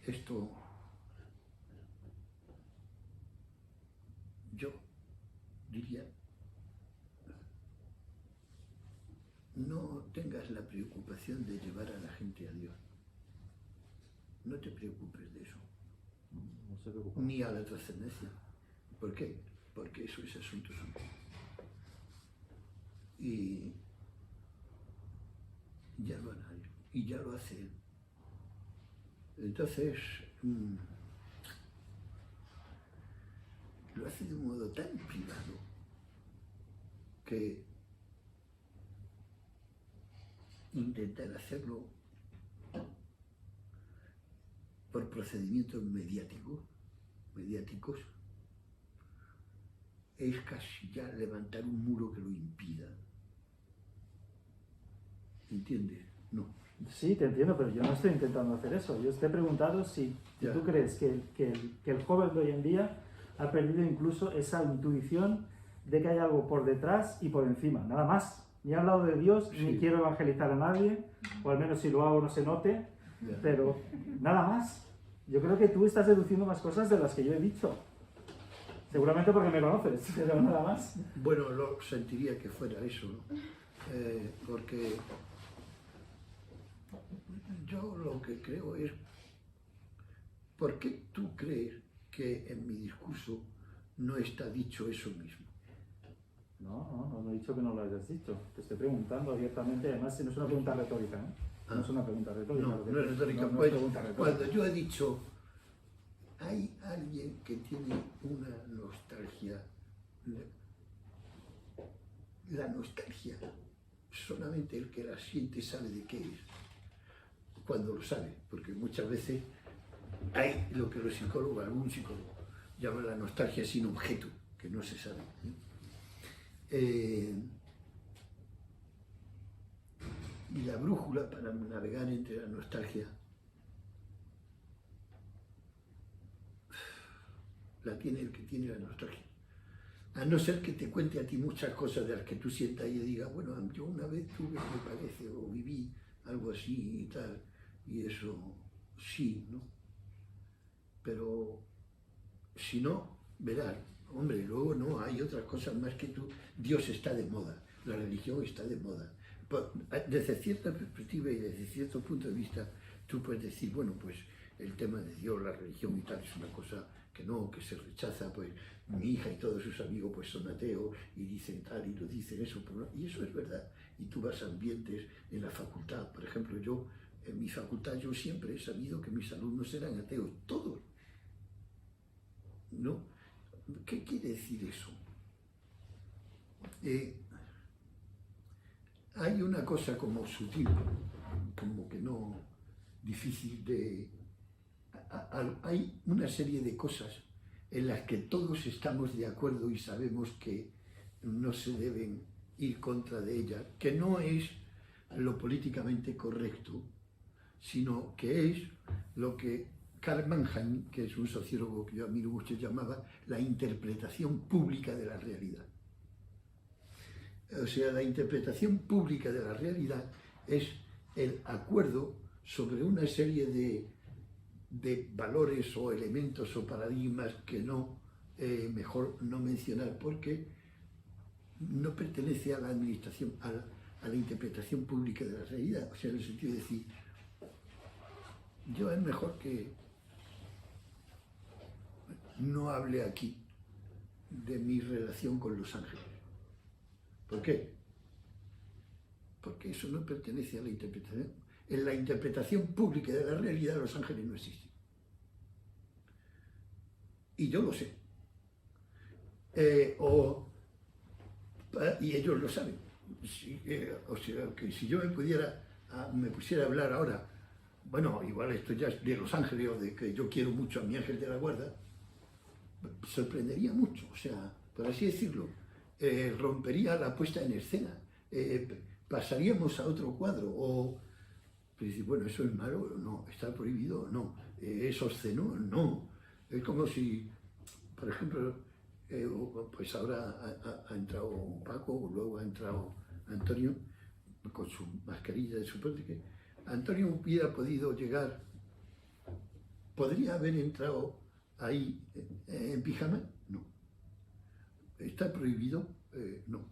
esto, yo diría, no tengas la preocupación de llevar a la gente a Dios. No te preocupes de eso. No se preocupa. Ni a la trascendencia. ¿Por qué? Porque eso es asunto suyo. Y ya lo hará él. Y ya lo hace él. Entonces, lo hace de un modo tan privado que intentar hacerlo por procedimientos mediáticos es casi ya levantar un muro que lo impida. ¿Entiendes? No. Sí, te entiendo, pero yo no estoy intentando hacer eso. Yo te he preguntado si tú crees que el joven de hoy en día ha perdido incluso esa intuición de que hay algo por detrás y por encima, nada más. Ni he hablado de Dios, ni quiero evangelizar a nadie, o al menos si lo hago no se note, pero nada más. Yo creo que tú estás deduciendo más cosas de las que yo he dicho. Seguramente porque me conoces, pero nada más. Bueno, lo sentiría que fuera eso, ¿no? Porque yo lo que creo es, ¿por qué tú crees que en mi discurso no está dicho eso mismo? No he dicho que no lo hayas dicho. Te estoy preguntando abiertamente, además no es una pregunta retórica, ¿no? No es una pregunta retórica. No, no es retórica. No Pues, es pregunta retórica. cuando yo he dicho, hay alguien que tiene una nostalgia, la nostalgia, solamente el que la siente sabe de qué es, cuando lo sabe, porque muchas veces hay lo que los psicólogos, algún psicólogo, llama la nostalgia sin objeto, que no se sabe. Y la brújula para navegar entre la nostalgia la tiene el que tiene la nostalgia. A no ser que te cuente a ti muchas cosas de las que tú sientas y digas, bueno, yo una vez tuve, me parece, o viví algo así y tal, y eso sí, ¿no? Pero si no, verás, hombre, luego no, hay otras cosas más que tú. Dios está de moda, la religión está de moda. Desde cierta perspectiva y desde cierto punto de vista, tú puedes decir, bueno, pues el tema de Dios, la religión y tal, es una cosa que no, que se rechaza, pues mi hija y todos sus amigos pues son ateos y dicen tal y lo dicen eso, y eso es verdad. Y tú vas a ambientes en la facultad, por ejemplo, yo, en mi facultad, yo siempre he sabido que mis alumnos eran ateos, todos, ¿no? ¿Qué quiere decir eso? Hay una cosa como sutil, como que no, difícil de... Hay una serie de cosas en las que todos estamos de acuerdo y sabemos que no se deben ir contra de ellas, que no es lo políticamente correcto, sino que es lo que Karl Mannheim, que es un sociólogo que yo admiro mucho, llamaba la interpretación pública de la realidad. O sea, la interpretación pública de la realidad es el acuerdo sobre una serie de valores o elementos o paradigmas que no, mejor no mencionar porque no pertenece a la administración, a la interpretación pública de la realidad. O sea, en el sentido de decir, yo es mejor que no hable aquí de mi relación con los ángeles. ¿Por qué? Porque eso no pertenece a la interpretación. En la interpretación pública de la realidad los ángeles no existen. Y yo lo sé. Y ellos lo saben. O sea, que si yo me pusiera a hablar ahora, bueno, igual esto ya es de los ángeles o de que yo quiero mucho a mi ángel de la guarda, sorprendería mucho, o sea, por así decirlo, rompería la puesta en escena, pasaríamos a otro cuadro, o decir, bueno, eso es malo, no, está prohibido, no, es obsceno, no. Es como si, por ejemplo, pues ahora ha entrado Paco, luego ha entrado Antonio con su mascarilla de soporte, que Antonio hubiera podido llegar, podría haber entrado ahí en pijama, no. ¿Está prohibido? No.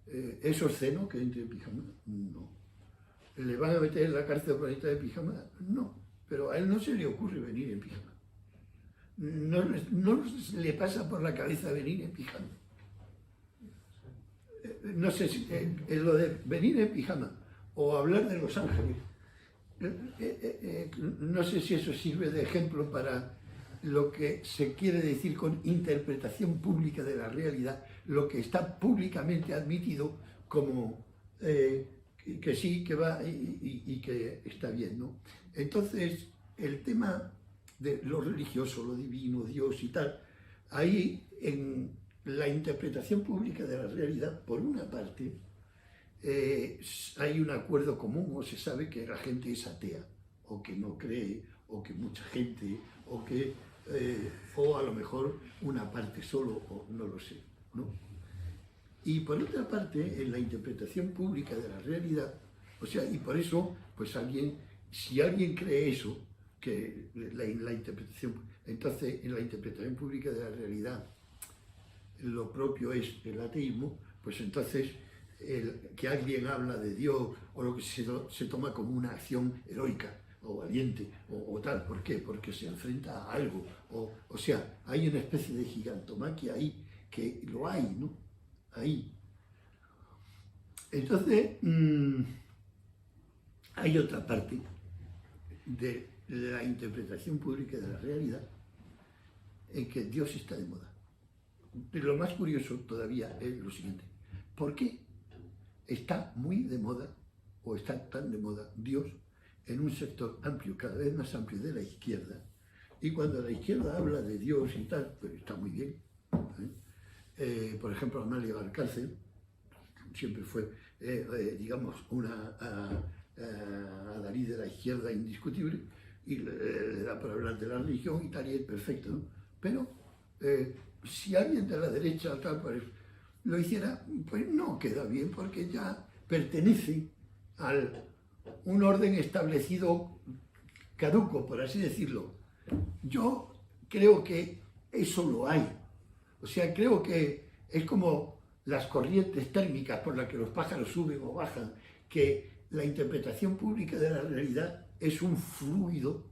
¿Es obsceno que entre en pijama? No. ¿Le van a meter en la cárcel por entrar en pijama? No. Pero a él no se le ocurre venir en pijama. No le pasa por la cabeza venir en pijama. No sé si lo de venir en pijama o hablar de los ángeles, no sé si eso sirve de ejemplo para lo que se quiere decir con interpretación pública de la realidad, lo que está públicamente admitido como que sí, que va y que está bien, ¿no? Entonces, el tema de lo religioso, lo divino, Dios y tal, ahí en la interpretación pública de la realidad, por una parte, hay un acuerdo común, o se sabe que la gente es atea, o que no cree, o que mucha gente, o que o a lo mejor una parte solo, o no lo sé, ¿no? Y por otra parte, en la interpretación pública de la realidad, o sea, y por eso, pues si alguien cree eso, que la interpretación, entonces en la interpretación pública de la realidad lo propio es el ateísmo, pues entonces que alguien habla de Dios o lo que se toma como una acción heroica, o valiente, o tal. ¿Por qué? Porque se enfrenta a algo. O sea, hay una especie de gigantomaquia ahí, que lo hay, ¿no? Ahí. Entonces, hay otra parte de la interpretación pública de la realidad en que Dios está de moda. Pero lo más curioso todavía es lo siguiente. ¿Por qué está muy de moda, o está tan de moda, Dios en un sector amplio, cada vez más amplio de la izquierda? Y cuando la izquierda habla de Dios y tal, pues está muy bien. Por ejemplo, Amalia Valcárcel siempre fue, digamos, una adalid de la izquierda indiscutible, y le da para hablar de la religión y tal, y es perfecto, ¿no? Pero si alguien de la derecha tal, pues, lo hiciera, pues no queda bien, porque ya pertenece a un orden establecido caduco, por así decirlo. Yo creo que eso lo hay. O sea, creo que es como las corrientes térmicas por las que los pájaros suben o bajan, que la interpretación pública de la realidad es un fluido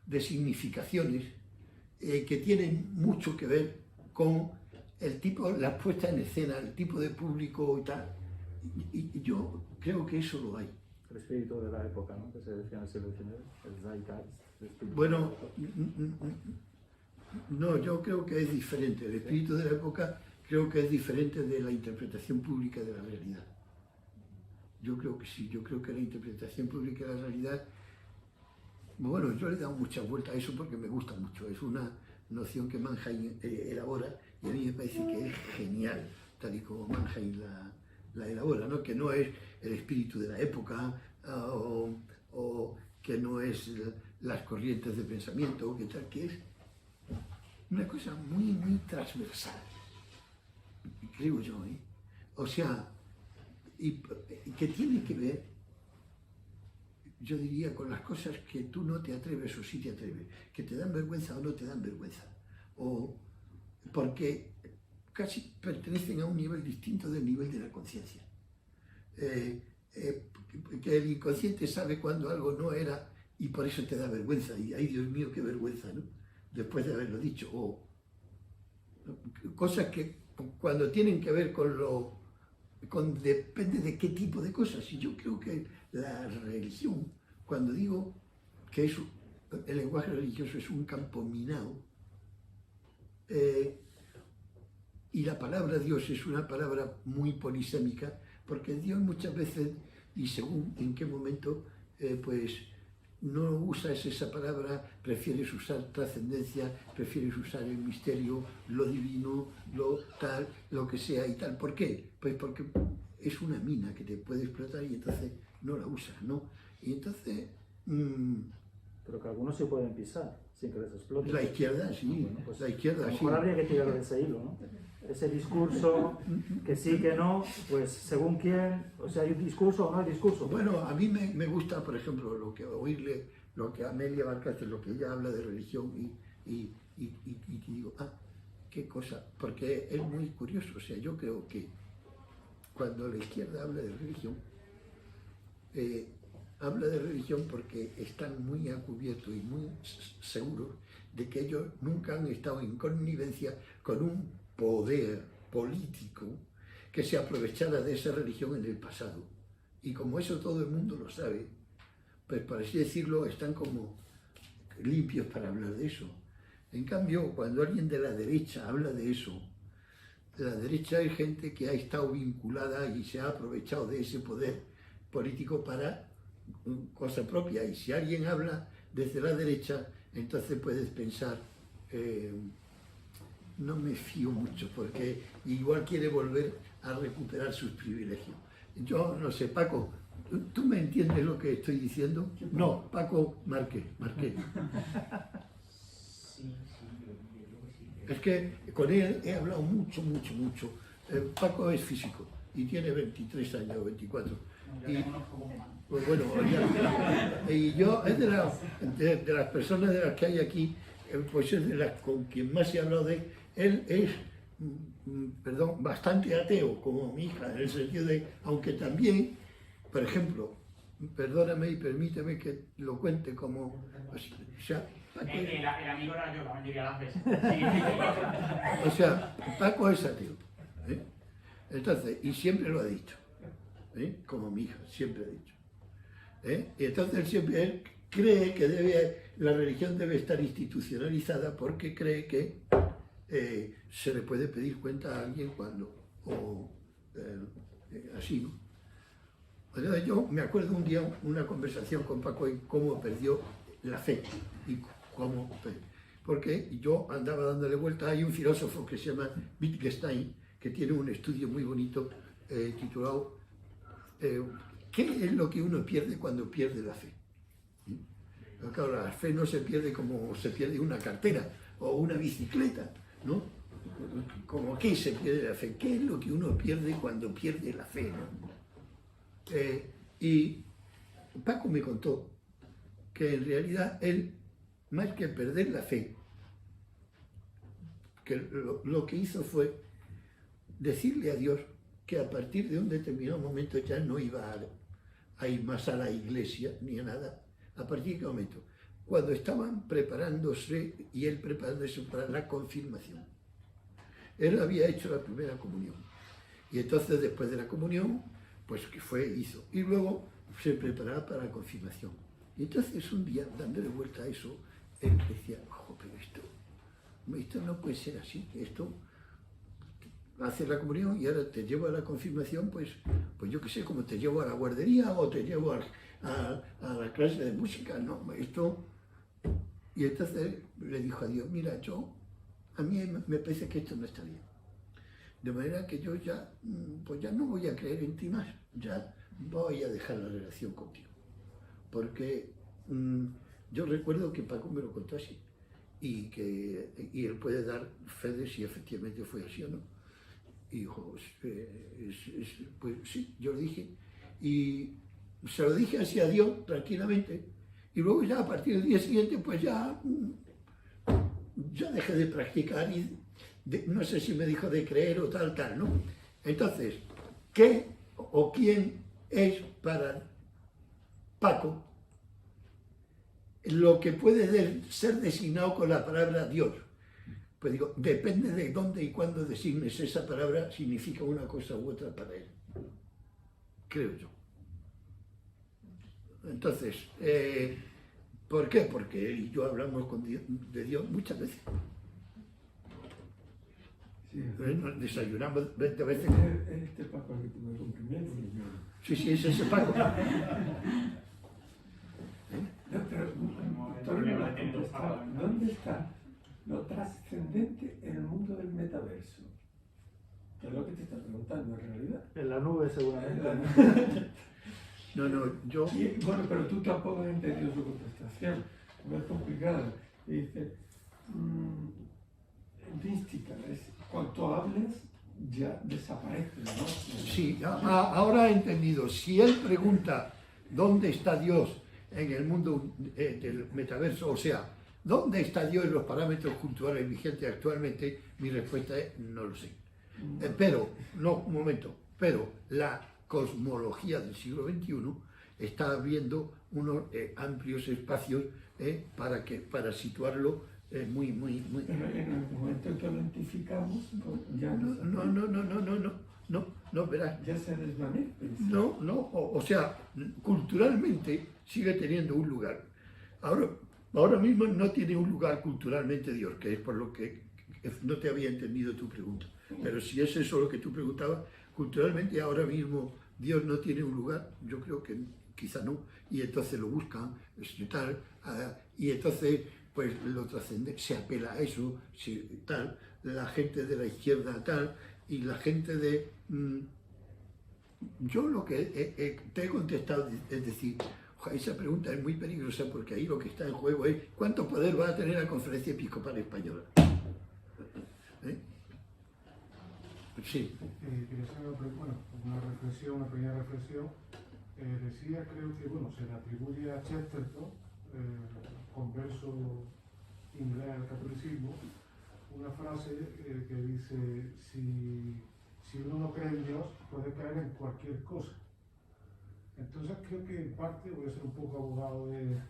de significaciones que tienen mucho que ver con el tipo, la puesta en escena, el tipo de público y tal. Y yo creo que eso lo hay. El espíritu de la época, ¿no? Que se decía en el siglo XIX, el Zeitgeist. Bueno, no, yo creo que es diferente. El espíritu de la época creo que es diferente de la interpretación pública de la realidad. Yo creo que sí, yo creo que la interpretación pública de la realidad, bueno, yo le he dado muchas vueltas a eso porque me gusta mucho. Es una noción que Mannheim elabora, y a mí me parece que es genial, tal y como Mannheim la elabora, ¿no? Que no es el espíritu de la época, o que no es las corrientes de pensamiento, que tal, que es una cosa muy, muy transversal, creo yo, ¿eh? O sea, y que tiene que ver, yo diría, con las cosas que tú no te atreves o sí te atreves, que te dan vergüenza o no te dan vergüenza, o porque casi pertenecen a un nivel distinto del nivel de la conciencia. Que el inconsciente sabe cuando algo no era y por eso te da vergüenza, y ay Dios mío, qué vergüenza, ¿no? Después de haberlo dicho, o cosas que cuando tienen que ver con depende de qué tipo de cosas. Y yo creo que la religión, cuando digo que el lenguaje religioso es un campo minado, y la palabra Dios es una palabra muy polisémica, porque Dios muchas veces, y según en qué momento, pues no usas esa palabra, prefieres usar trascendencia, prefieres usar el misterio, lo divino, lo tal, lo que sea y tal. ¿Por qué? Pues porque es una mina que te puede explotar y entonces no la usas, ¿no? Y entonces... Pero que algunos se pueden pisar sin que les explote. La izquierda, sí, bueno, pues, la izquierda, a lo mejor habría que tirar de ese hilo, ¿no? Ese discurso, que sí, que no, pues según quién, o sea, hay un discurso o no hay discurso. Bueno, a mí me gusta, por ejemplo, oírle lo que Amelia Valcárcel, lo que ella habla de religión, y digo, qué cosa, porque es muy curioso. O sea, yo creo que cuando la izquierda habla de religión porque están muy a cubierto y muy seguros de que ellos nunca han estado en connivencia con un poder político que se aprovechara de esa religión en el pasado. Y como eso todo el mundo lo sabe, pues por así decirlo, están como limpios para hablar de eso. En cambio, cuando alguien de la derecha habla de eso, la derecha es gente que ha estado vinculada y se ha aprovechado de ese poder político para cosa propia. Y si alguien habla desde la derecha, entonces puedes pensar, no me fío mucho, porque igual quiere volver a recuperar sus privilegios. Yo no sé, Paco, ¿tú me entiendes lo que estoy diciendo? No, Paco Márquez. Es que con él he hablado mucho. Paco es físico y tiene 23 años, 24. Pues bueno, y yo es de las personas de las que hay aquí, pues es de las con quien más he hablado de él. Es, bastante ateo, como mi hija, en el sentido de, aunque también, por ejemplo, perdóname y permíteme que lo cuente como... O sea, Paco, El amigo era yo, la mayoría de las veces. o sea, Paco es ateo, ¿eh? Entonces, y siempre lo ha dicho, ¿eh? Como mi hija, siempre ha dicho. Y entonces él cree que la religión debe estar institucionalizada porque cree que se le puede pedir cuenta a alguien cuando, así, ¿no? Entonces yo me acuerdo un día una conversación con Paco y cómo perdió la fe y cómo, porque yo andaba dándole vuelta. Hay un filósofo que se llama Wittgenstein que tiene un estudio muy bonito titulado ¿qué es lo que uno pierde cuando pierde la fe? Pero claro, la fe no se pierde como se pierde una cartera o una bicicleta, ¿no? Como ¿qué se pierde la fe? ¿Qué es lo que uno pierde cuando pierde la fe, ¿no? Y Paco me contó que en realidad él, más que perder la fe, que lo que hizo fue decirle a Dios que a partir de un determinado momento ya no iba a ir más a la iglesia ni a nada. ¿A partir de qué momento? Cuando estaban preparándose, y él preparándose para la confirmación. Él había hecho la primera comunión. Y entonces después de la comunión, pues que hizo. Y luego se preparaba para la confirmación. Y entonces un día, dándole vuelta a eso, él decía, ojo, pero esto no puede ser así, esto haces la comunión y ahora te llevo a la confirmación, pues yo qué sé, como te llevo a la guardería o te llevo a la clase de música, no, esto... Y entonces le dijo a Dios, mira, a mí me parece que esto no está bien. De manera que yo ya, pues ya no voy a creer en ti más, ya voy a dejar la relación contigo. Porque yo recuerdo que Paco me lo contó así, y él puede dar fe de si efectivamente fue así o no. Y dijo, pues sí, yo lo dije, y se lo dije así a Dios, tranquilamente, y luego ya a partir del día siguiente, pues ya dejé de practicar y no sé si me dijo de creer o tal, ¿no? Entonces, ¿qué o quién es para Paco lo que puede ser designado con la palabra Dios? Pues digo, depende de dónde y cuándo designes esa palabra, significa una cosa u otra para él. Creo yo. Entonces, ¿por qué? Porque él y yo hablamos de Dios muchas veces. Sí, nos desayunamos 20 veces. Este Paco que tú me comprimentes. Sí, es ese Paco. ¿Dónde está lo trascendente en el mundo del metaverso? Que es lo que te está preguntando en realidad. En la nube, seguramente. Yo... Bueno, pero tú tampoco has entendido su contestación. Es complicada. Y dice, mística, es cuanto hables ya desaparece, ¿no? Sí, ahora he entendido. Si él pregunta dónde está Dios en el mundo del metaverso, o sea, ¿dónde está Dios en los parámetros culturales vigentes actualmente? Mi respuesta es no lo sé. Un momento, pero la cosmología del siglo XXI está abriendo unos amplios espacios para situarlo muy... Pero en el momento en que lo identificamos, pues ya no, verás. ya se desvanece. O sea, culturalmente sigue teniendo un lugar. Ahora mismo no tiene un lugar culturalmente Dios, que es por lo que no te había entendido tu pregunta. Pero si es eso lo que tú preguntabas, culturalmente ahora mismo Dios no tiene un lugar, yo creo que quizá no, y entonces lo buscan, y entonces pues lo trascende, se apela a eso, tal, la gente de la izquierda tal, y la gente de... yo lo que te he contestado es decir, esa pregunta es muy peligrosa porque ahí lo que está en juego es ¿cuánto poder va a tener la Conferencia Episcopal Española? Sí. Quería hacer una pequeña reflexión. Decía, creo que, se le atribuye a Chesterton, converso inglés al catolicismo, una frase que dice, si uno no cree en Dios, puede caer en cualquier cosa. Entonces creo que en parte, voy a ser un poco abogado en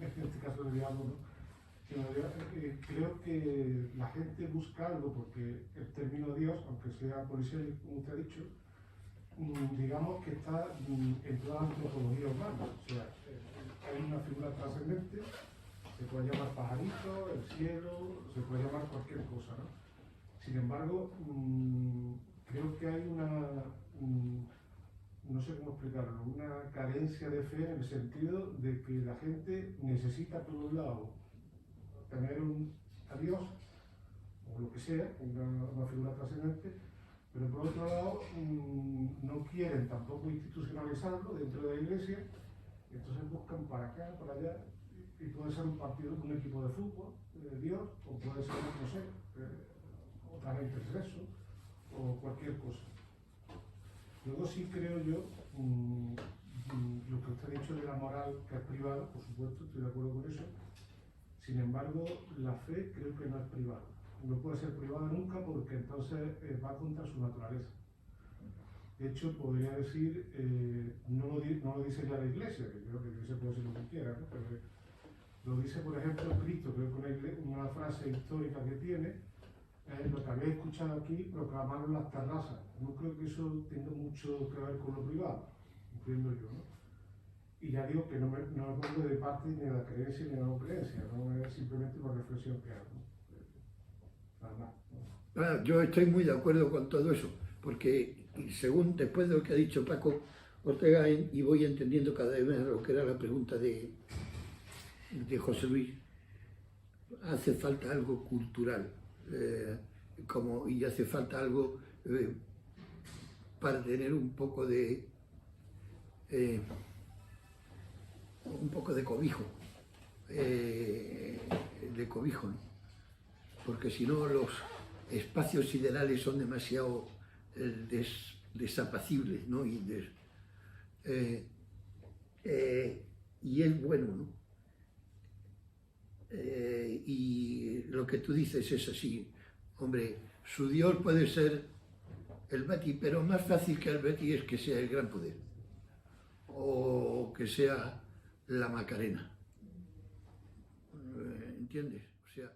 este caso del diablo, ¿no? Creo que la gente busca algo, porque el término Dios, aunque sea policial, como usted ha dicho, digamos que está en toda la antropología humana. O sea, hay una figura trascendente, se puede llamar pajarito, el cielo, se puede llamar cualquier cosa, ¿no? Sin embargo, creo que hay no sé cómo explicarlo, una carencia de fe en el sentido de que la gente necesita, por un lado, tener a Dios, o lo que sea, una figura trascendente, pero por otro lado no quieren tampoco institucionalizarlo dentro de la iglesia, y entonces buscan para acá, para allá, y puede ser un partido, un equipo de fútbol, Dios, o puede ser, no sé, otra gente de sexo, o cualquier cosa. Luego sí creo yo, lo que usted ha dicho de la moral, que es privada, por supuesto, estoy de acuerdo con eso. Sin embargo, la fe creo que no es privada. No puede ser privada nunca, porque entonces va contra su naturaleza. De hecho, podría decir, no lo dice ya la Iglesia, que creo que la Iglesia puede decir lo que quiera, ¿no? Pero lo dice, por ejemplo, Cristo, creo que una frase histórica que tiene, lo que habéis escuchado aquí, proclamarlo en las terrazas. No creo que eso tenga mucho que ver con lo privado, entiendo yo, ¿no? Y ya digo que no me pongo de parte ni de la creencia ni de la no creencia, no es simplemente una reflexión que hago, ¿no? Nada más, ¿no? Yo estoy muy de acuerdo con todo eso, porque después de lo que ha dicho Paco Ortega, y voy entendiendo cada vez más lo que era la pregunta de José Luis, hace falta algo cultural, y hace falta algo para tener un poco de cobijo, ¿no? Porque si no los espacios siderales son demasiado desapacibles, ¿no? Y es bueno, ¿no? Y lo que tú dices es así, hombre, su Dios puede ser el Betis, pero más fácil que el Betis es que sea el Gran Poder, o que sea la Macarena, ¿entiendes? O sea...